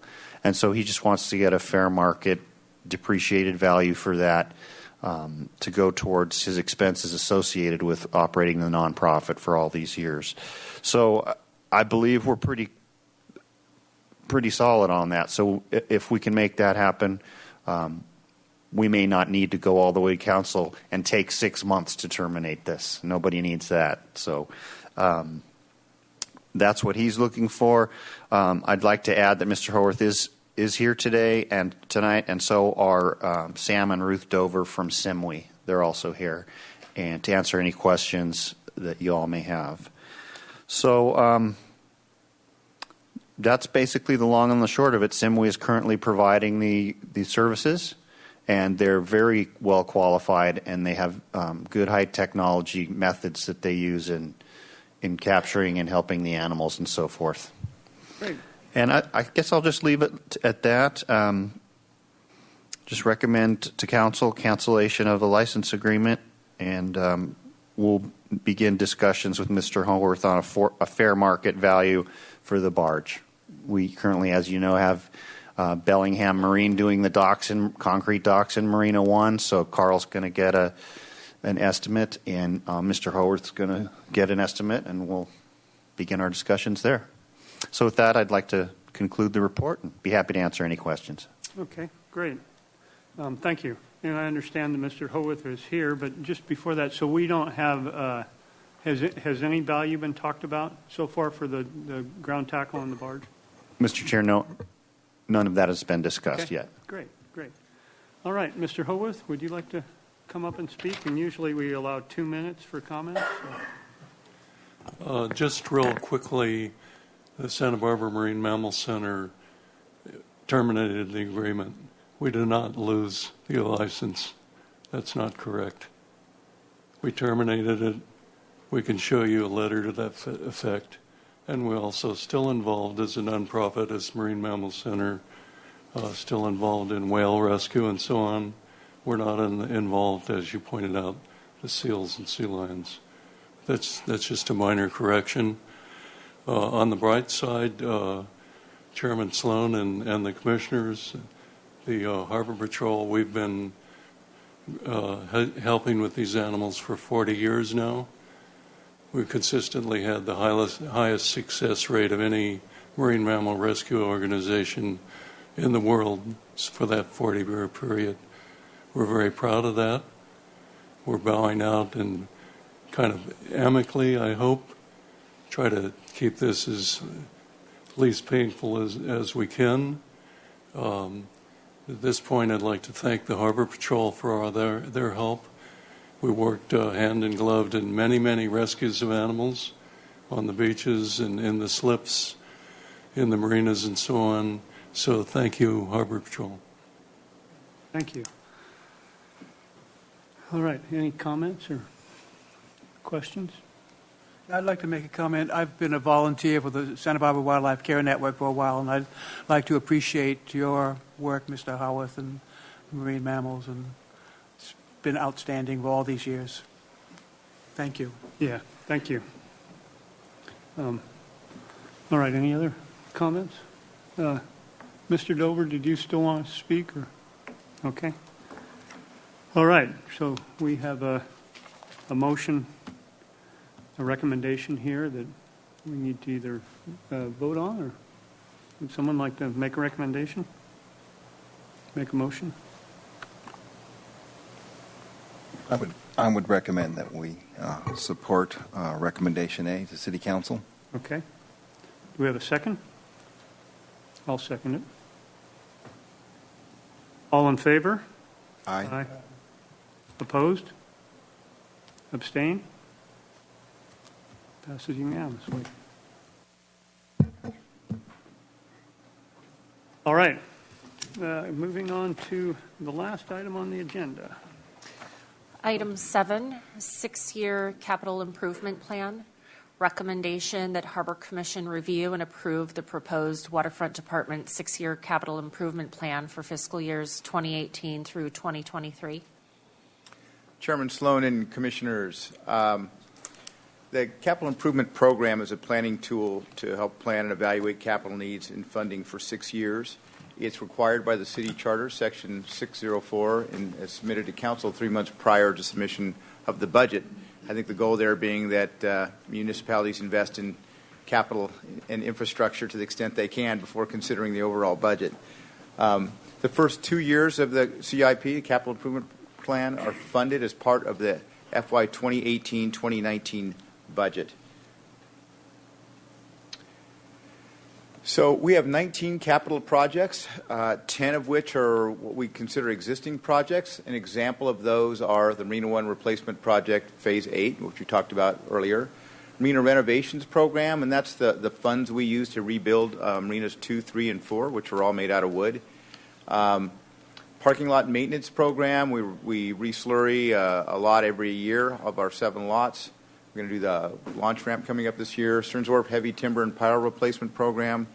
And so he just wants to get a fair market depreciated value for that to go towards his expenses associated with operating the nonprofit for all these years. So I believe we're pretty solid on that. So if we can make that happen, we may not need to go all the way to council and take 6 months to terminate this. Nobody needs that. So that's what he's looking for. I'd like to add that Mr. Haworth is here today and tonight, and so are Sam and Ruth Dover from Simwe. They're also here, and to answer any questions that you all may have. So that's basically the long and the short of it. Simwe is currently providing the services, and they're very well qualified, and they have good high technology methods that they use in capturing and helping the animals and so forth. Great. And I guess I'll just leave it at that. Just recommend to council cancellation of the license agreement, and we'll begin discussions with Mr. Haworth on a fair market value for the barge. We currently, as you know, have Bellingham Marine doing the docks and concrete docks in Marina 1, so Carl's going to get an estimate, and Mr. Haworth's going to get an estimate, and we'll begin our discussions there. So with that, I'd like to conclude the report and be happy to answer any questions. Okay, great. Thank you. And I understand that Mr. Haworth is here, but just before that, so we don't have, has any value been talked about so far for the ground tackle on the barge? Mr. Chair, no, none of that has been discussed yet. Great. All right, Mr. Haworth, would you like to come up and speak? And usually we allow 2 minutes for comments. Just real quickly, the Santa Barbara Marine Mammal Center terminated the agreement. We did not lose the license. That's not correct. We terminated it. We can show you a letter to that effect. And we're also still involved as a nonprofit, as Marine Mammal Center, still involved in whale rescue and so on. We're not involved, as you pointed out, the seals and sea lions. That's just a minor correction. On the bright side, Chairman Sloan and the commissioners, the Harbor Patrol, we've been helping with these animals for 40 years now. We've consistently had the highest success rate of any marine mammal rescue organization in the world for that 40-year period. We're very proud of that. We're bowing out and kind of amicably, I hope, try to keep this as least painful as we can. At this point, I'd like to thank the Harbor Patrol for their help. We worked hand in glove in many, many rescues of animals on the beaches and in the slips, in the marinas and so on. So thank you, Harbor Patrol. Thank you. All right, any comments or questions? I'd like to make a comment. I've been a volunteer for the Santa Barbara Wildlife Care Network for a while, and I'd like to appreciate your work, Mr. Haworth, and marine mammals, and it's been outstanding for all these years. Thank you. Yeah, thank you. All right, any other comments? Mr. Dover, did you still want to speak? Or? Okay. All right, so we have a motion, a recommendation here that we need to either vote on, or would someone like to make a recommendation? Make a motion? I would recommend that we support recommendation A to City Council. Okay. Do we have a second? I'll second it. All in favor? Aye. Opposed? Abstain? Passes unanimously. All right. Moving on to the last item on the agenda. Item 7, 6-year capital improvement plan. Recommendation that Harbor Commission review and approve the proposed Waterfront Department 6-year capital improvement plan for fiscal years 2018 through 2023. Chairman Sloan and Commissioners, the Capital Improvement Program is a planning tool to help plan and evaluate capital needs and funding for 6 years. It's required by the City Charter, Section 604, and is submitted to Council 3 months prior to submission of the budget. I think the goal there being that municipalities invest in capital and infrastructure to the extent they can before considering the overall budget. The first 2 years of the CIP, Capital Improvement Plan, are funded as part of the FY 2018-2019 budget. So we have 19 capital projects, 10 of which are what we consider existing projects. An example of those are the Marina One Replacement Project, Phase 8, which we talked about earlier. Marina Renovations Program, and that's the funds we use to rebuild Marinas 2, 3, and 4, which are all made out of wood. Parking Lot Maintenance Program, we re-slurry a lot every year of our 7 lots. We're going to do the launch ramp coming up this year. Stearns Wharf Heavy Timber and Pile Replacement Program.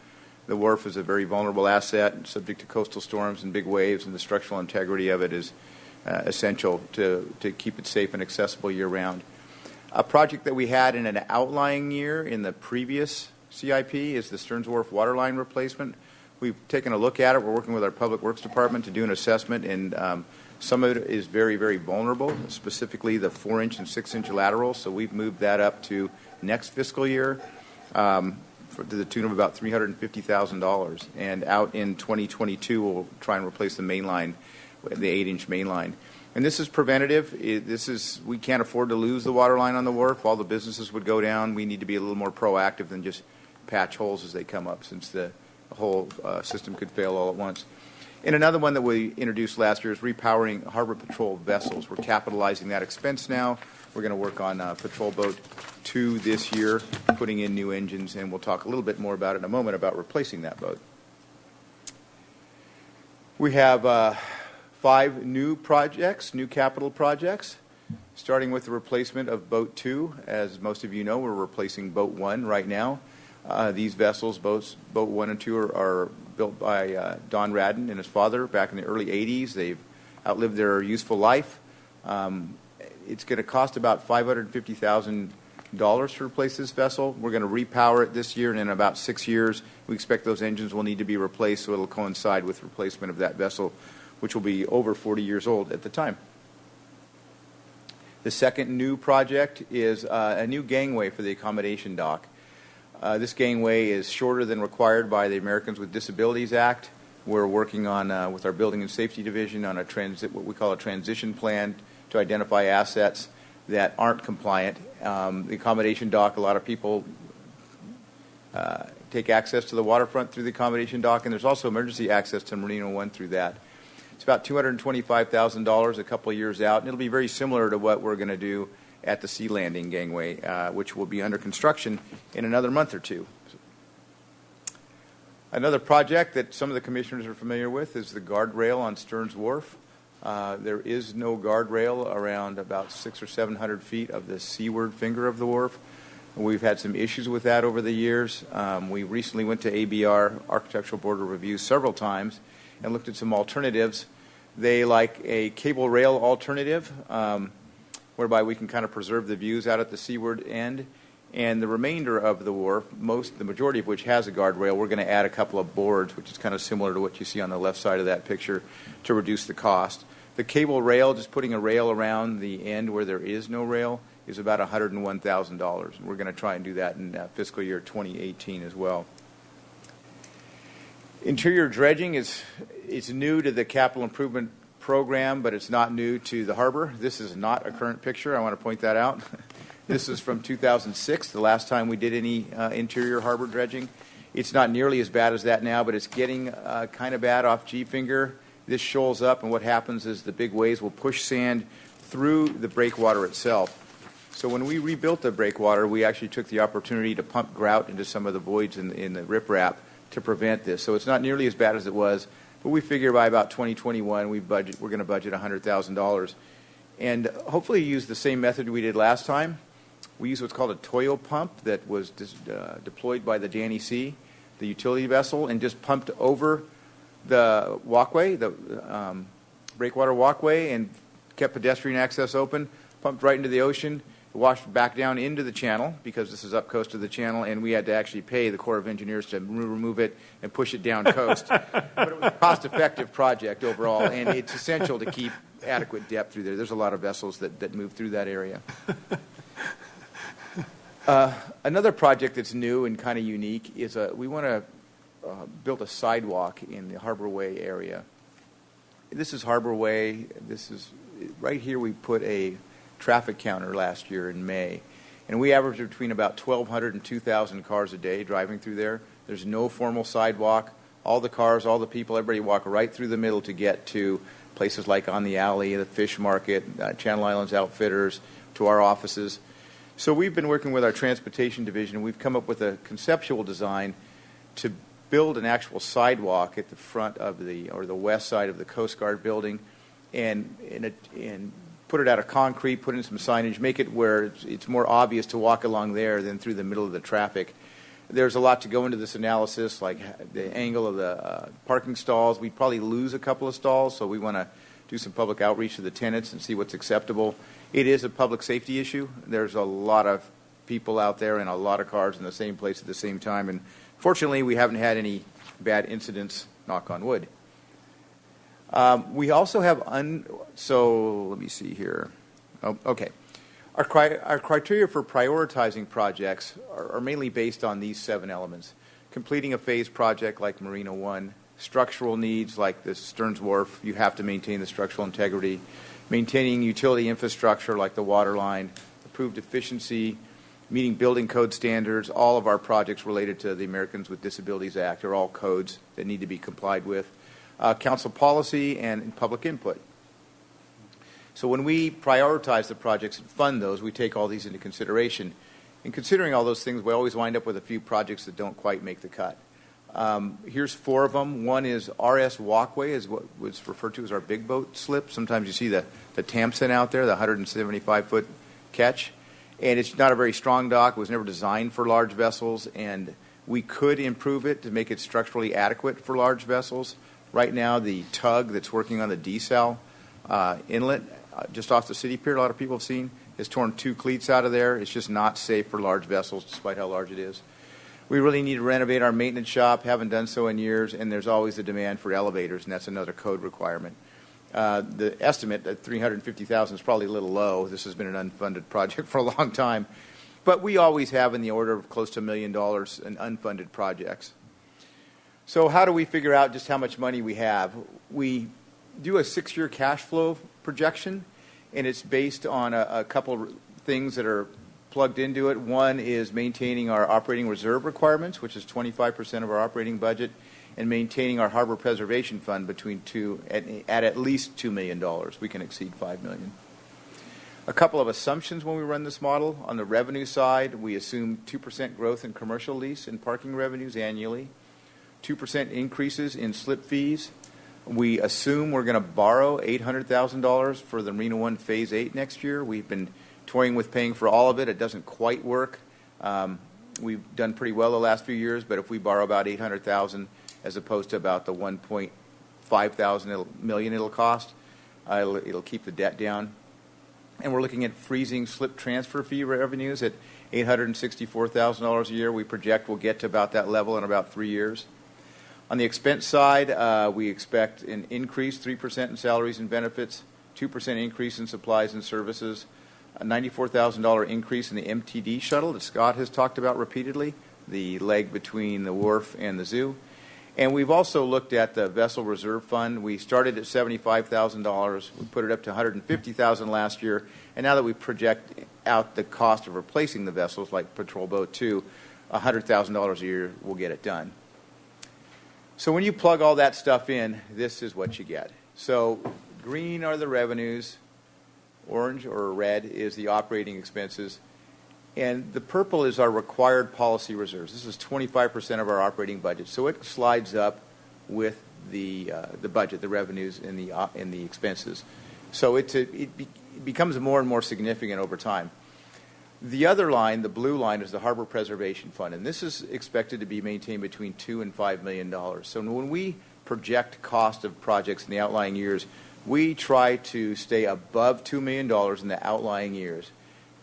The wharf is a very vulnerable asset, subject to coastal storms and big waves, and the structural integrity of it is essential to keep it safe and accessible year-round. A project that we had in an outlying year in the previous CIP is the Stearns Wharf Waterline Replacement. We've taken a look at it. We're working with our Public Works Department to do an assessment, and some of it is very, very vulnerable, specifically the 4-inch and 6-inch laterals. So we've moved that up to next fiscal year to the tune of about $350,000. And out in 2022, we'll try and replace the main line, the 8-inch main line. And this is preventative. We can't afford to lose the water line on the wharf. All the businesses would go down. We need to be a little more proactive than just patch holes as they come up, since the whole system could fail all at once. And another one that we introduced last year is repowering Harbor Patrol vessels. We're capitalizing that expense now. We're going to work on Patrol Boat 2 this year, putting in new engines, and we'll talk a little bit more about it in a moment about replacing that boat. We have 5 new projects, new capital projects, starting with the replacement of Boat 2. As most of you know, we're replacing Boat 1 right now. These vessels, Boat 1 and 2, are built by Don Radden and his father back in the early 80s. They've outlived their useful life. It's going to cost about $550,000 to replace this vessel. We're going to repower it this year, and in about 6 years, we expect those engines will need to be replaced, so it'll coincide with replacement of that vessel, which will be over 40 years old at the time. The second new project is a new gangway for the accommodation dock. This gangway is shorter than required by the Americans with Disabilities Act. We're working on, with our Building and Safety Division, on what we call a transition plan to identify assets that aren't compliant. The accommodation dock, a lot of people take access to the waterfront through the accommodation dock, and there's also emergency access to Marina One through that. It's about $225,000 a couple of years out, and it'll be very similar to what we're going to do at the Sea Landing gangway, which will be under construction in another month or two. Another project that some of the commissioners are familiar with is the guardrail on Stearns Wharf. There is no guardrail around about 600 or 700 feet of the seaward finger of the wharf. We've had some issues with that over the years. We recently went to ABR, Architectural Board of Review, several times and looked at some alternatives. They like a cable rail alternative, whereby we can kind of preserve the views out at the seaward end. And the remainder of the wharf, the majority of which has a guardrail, we're going to add a couple of boards, which is kind of similar to what you see on the left side of that picture, to reduce the cost. The cable rail, just putting a rail around the end where there is no rail, is about $101,000. And we're going to try and do that in fiscal year 2018 as well. Interior dredging is new to the capital improvement program, but it's not new to the harbor. This is not a current picture. I want to point that out. This is from 2006, the last time we did any interior harbor dredging. It's not nearly as bad as that now, but it's getting kind of bad off G-Finger. This shoals up, and what happens is the big waves will push sand through the breakwater itself. So when we rebuilt the breakwater, we actually took the opportunity to pump grout into some of the voids in the riprap to prevent this. So it's not nearly as bad as it was, but we figure by about 2021 we're going to budget $100,000. And hopefully use the same method we did last time. We use what's called a Toyo pump that was deployed by the Danny C, the utility vessel, and just pumped over the walkway, the breakwater walkway, and kept pedestrian access open, pumped right into the ocean, washed back down into the channel because this is up coast of the channel, and we had to actually pay the Corps of Engineers to remove it and push it down coast. But it was a cost-effective project overall, and it's essential to keep adequate depth through there. There's a lot of vessels that move through that area. Another project that's new and kind of unique is we want to build a sidewalk in the Harbor Way area. This is Harbor Way. This is right here. We put a traffic counter last year in May, and we averaged between about 1,200 and 2,000 cars a day driving through there. There's no formal sidewalk. All the cars, all the people, everybody walk right through the middle to get to places like On the Alley, the Fish Market, Channel Islands Outfitters, to our offices. So we've been working with our transportation division, and we've come up with a conceptual design to build an actual sidewalk at the front of the west side of the Coast Guard building, and put it out of concrete, put in some signage, make it where it's more obvious to walk along there than through the middle of the traffic. There's a lot to go into this analysis, like the angle of the parking stalls. We'd probably lose a couple of stalls, so we want to do some public outreach to the tenants and see what's acceptable. It is a public safety issue. There's a lot of people out there and a lot of cars in the same place at the same time, and fortunately we haven't had any bad incidents, knock on wood. We also have so let me see here. Oh, okay. Our criteria for prioritizing projects are mainly based on these 7 elements. Completing a phased project like Marina One, structural needs like the Stearns Wharf, you have to maintain the structural integrity, maintaining utility infrastructure like the water line, improved efficiency, meeting building code standards. All of our projects related to the Americans with Disabilities Act are all codes that need to be complied with. Council policy and public input. So when we prioritize the projects and fund those, we take all these into consideration. In considering all those things, we always wind up with a few projects that don't quite make the cut. Here's 4 of them. One is RS Walkway, is what was referred to as our big boat slip. Sometimes you see the Tamsin out there, the 175-foot catch. And it's not a very strong dock. It was never designed for large vessels, and we could improve it to make it structurally adequate for large vessels. Right now, the tug that's working on the desal inlet just off the city pier, a lot of people have seen, has torn 2 cleats out of there. It's just not safe for large vessels, despite how large it is. We really need to renovate our maintenance shop, haven't done so in years, and there's always a demand for elevators, and that's another code requirement. The estimate at $350,000 is probably a little low. This has been an unfunded project for a long time. But we always have in the order of close to $1 million in unfunded projects. So how do we figure out just how much money we have? We do a 6-year cash flow projection, and it's based on a couple things that are plugged into it. One is maintaining our operating reserve requirements, which is 25% of our operating budget, and maintaining our harbor preservation fund between at least $2 million. We can exceed $5 million. A couple of assumptions when we run this model. On the revenue side, we assume 2% growth in commercial lease and parking revenues annually, 2% increases in slip fees. We assume we're going to borrow $800,000 for the Marina One Phase 8 next year. We've been toying with paying for all of it. It doesn't quite work. We've done pretty well the last few years, but if we borrow about $800,000 as opposed to about the $1.5 million it'll cost, it'll keep the debt down. And we're looking at freezing slip transfer fee revenues at $864,000 a year. We project we'll get to about that level in about 3 years. On the expense side, we expect an increase, 3% in salaries and benefits, 2% increase in supplies and services, a $94,000 increase in the MTD shuttle that Scott has talked about repeatedly, the leg between the wharf and the zoo. And we've also looked at the vessel reserve fund. We started at $75,000. We put it up to $150,000 last year. And now that we project out the cost of replacing the vessels, like Patrol Boat 2, $100,000 a year will get it done. So when you plug all that stuff in, this is what you get. So green are the revenues, orange or red is the operating expenses, and the purple is our required policy reserves. This is 25% of our operating budget. So it slides up with the budget, the revenues, and the expenses. So it becomes more and more significant over time. The other line, the blue line, is the Harbor Preservation Fund, and this is expected to be maintained between $2 and $5 million. So when we project cost of projects in the outlying years, we try to stay above $2 million in the outlying years,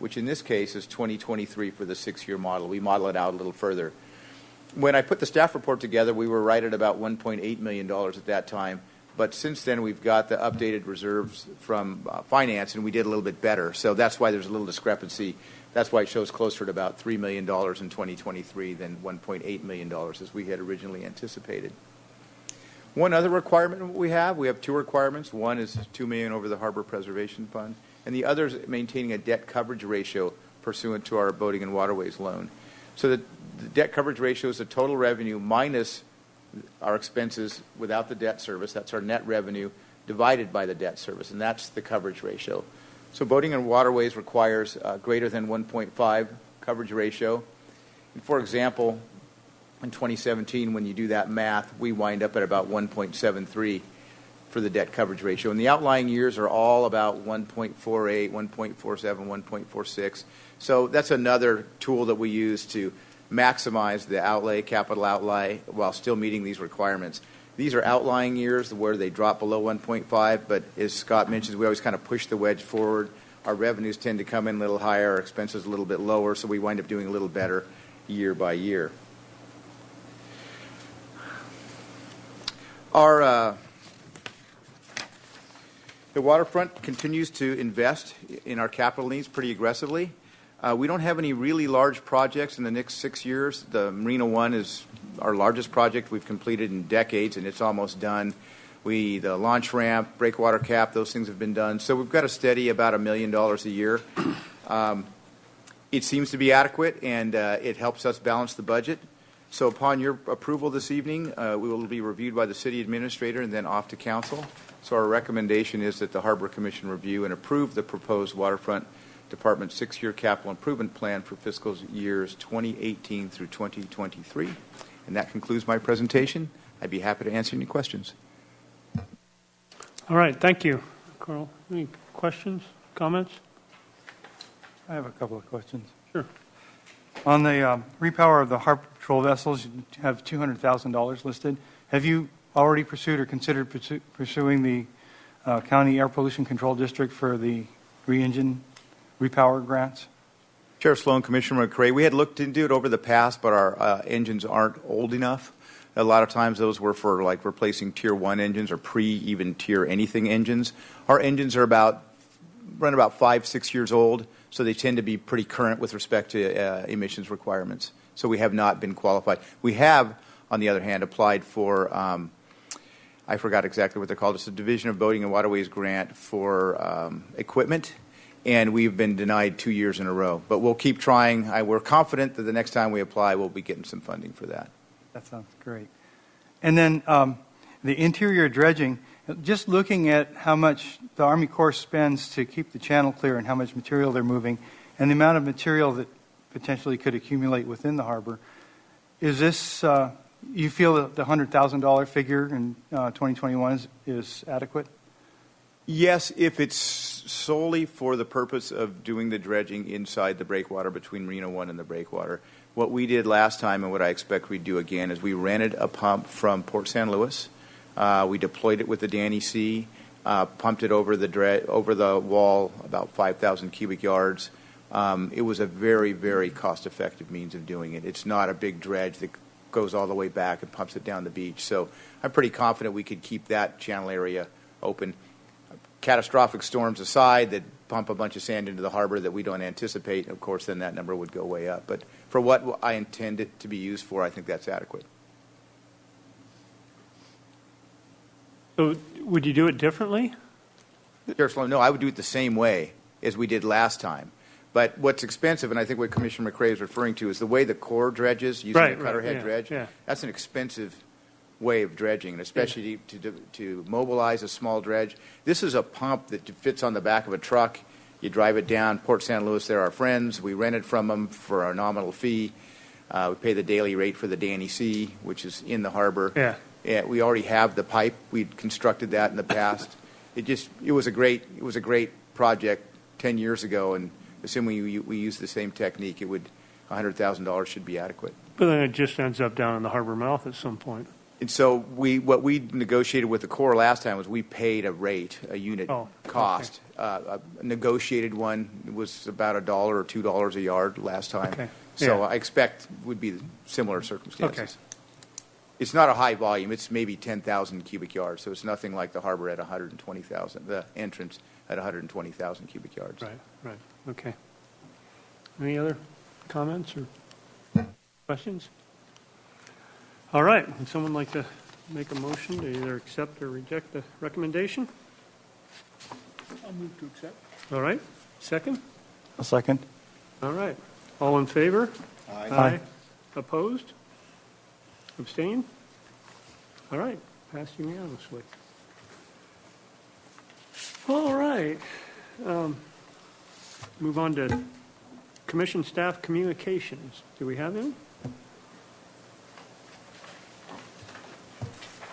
which in this case is 2023 for the 6-year model. We model it out a little further. When I put the staff report together, we were right at about $1.8 million at that time. But since then, we've got the updated reserves from finance, and we did a little bit better. So that's why there's a little discrepancy. That's why it shows closer to about $3 million in 2023 than $1.8 million as we had originally anticipated. One other requirement we have 2 requirements. One is $2 million over the Harbor Preservation Fund, and the other is maintaining a debt coverage ratio pursuant to our Boating and Waterways loan. So the debt coverage ratio is the total revenue minus our expenses without the debt service. That's our net revenue divided by the debt service, and that's the coverage ratio. So Boating and Waterways requires greater than 1.5 coverage ratio. And for example, in 2017, when you do that math, we wind up at about 1.73 for the debt coverage ratio. And the outlying years are all about 1.48, 1.47, 1.46. So that's another tool that we use to maximize the capital outlay, while still meeting these requirements. These are outlying years where they drop below 1.5, but as Scott mentions, we always kind of push the wedge forward. Our revenues tend to come in a little higher, our expenses a little bit lower, so we wind up doing a little better year by year. The waterfront continues to invest in our capital needs pretty aggressively. We don't have any really large projects in the next 6 years. The Marina One is our largest project we've completed in decades, and it's almost done. The launch ramp, breakwater cap, those things have been done. So we've got a steady about $1 million a year. It seems to be adequate, and it helps us balance the budget. So upon your approval this evening, we will be reviewed by the city administrator and then off to council. So our recommendation is that the Harbor Commission review and approve the proposed waterfront Department 6-year capital improvement plan for fiscal years 2018 through 2023. And that concludes my presentation. I'd be happy to answer any questions. All right, thank you, Carl. Any questions, comments? I have a couple of questions. Sure. On the repower of the Harbor Patrol vessels, you have $200,000 listed. Have you already pursued or considered pursuing the County Air Pollution Control District for the re-engine repower grants? Sheriff Sloan, Commissioner McCrae, we had looked into it over the past, but our engines aren't old enough. A lot of times those were for like replacing Tier 1 engines or even Tier anything engines. Our engines are run about 5-6 years old, so they tend to be pretty current with respect to emissions requirements. So we have not been qualified. We have, on the other hand, applied for, I forgot exactly what they're called. It's a Division of Boating and Waterways grant for equipment, and we've been denied 2 years in a row. But we'll keep trying. We're confident that the next time we apply, we'll be getting some funding for that. That sounds great. And then the interior dredging, just looking at how much the Army Corps spends to keep the channel clear and how much material they're moving, and the amount of material that potentially could accumulate within the harbor, is this, you feel that the $100,000 figure in 2021 is adequate? Yes, if it's solely for the purpose of doing the dredging inside the breakwater between Marina One and the breakwater. What we did last time and what I expect we'd do again is we rented a pump from Port San Luis. We deployed it with the Danny C, pumped it over the wall, about 5,000 cubic yards. It was a very, very cost-effective means of doing it. It's not a big dredge that goes all the way back and pumps it down the beach. So I'm pretty confident we could keep that channel area open. Catastrophic storms aside that pump a bunch of sand into the harbor that we don't anticipate, of course, then that number would go way up. But for what I intend it to be used for, I think that's adequate. So would you do it differently? Sheriff Sloan, no, I would do it the same way as we did last time. But what's expensive, and I think what Commissioner McRae is referring to, is the way the core dredges, using Right, the cutter right, head yeah, dredge. yeah. That's an expensive way of dredging, and especially to mobilize a small dredge. This is a pump that fits on the back of a truck. You drive it down. Port San Luis, they're our friends. We rent it from them for a nominal fee. We pay the daily rate for the Danny Sea, which is in the harbor. Yeah. We already have the pipe. We'd constructed that in the past. It was a great project 10 years ago, and assuming we use the same technique, $100,000 should be adequate. But then it just ends up down in the harbor mouth at some point. And so what we negotiated with the Corps last time was we paid a rate, a unit cost. A negotiated one was about $1 or $2 a yard last time. Okay. So Yeah. I expect would be similar circumstances. Okay. It's not a high volume. It's maybe 10,000 cubic yards. So it's nothing like the harbor at 120,000, the entrance at 120,000 cubic yards. Right. Okay. Any other comments or questions? All right. Would someone like to make a motion to either accept or reject the recommendation? I'll move to accept. All right. Second? A second. All right. All in favor? Aye. Opposed? Abstained? All right. Passed unanimously. All right. Move on to Commission staff communications. Do we have any?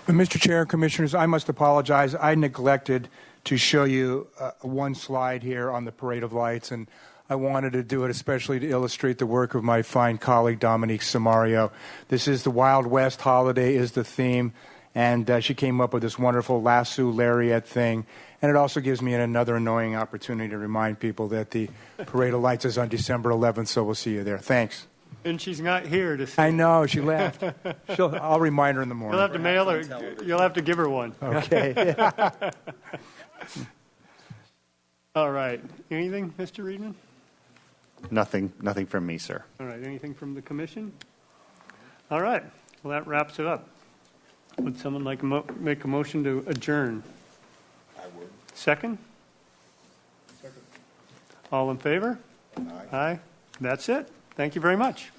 Mr. Chair, Commissioners, I must apologize. I neglected to show you one slide here on the Parade of Lights, and I wanted to do it especially to illustrate the work of my fine colleague, Dominique Samario. This is the Wild West holiday is the theme, and she came up with this wonderful lasso lariat thing. And it also gives me another annoying opportunity to remind people that the Parade of Lights is on December 11th, so we'll see you there. Thanks. And she's not here to see. I know, she left. I'll remind her in the morning. You'll have to mail her. You'll have to give her one. Okay. All right. Anything, Mr. Reedman? Nothing from me, sir. All right. Anything from the commission? All right. Well, that wraps it up. Would someone like to make a motion to adjourn? I would. Second? Second. All in favor? Aye. Aye. That's it. Thank you very much.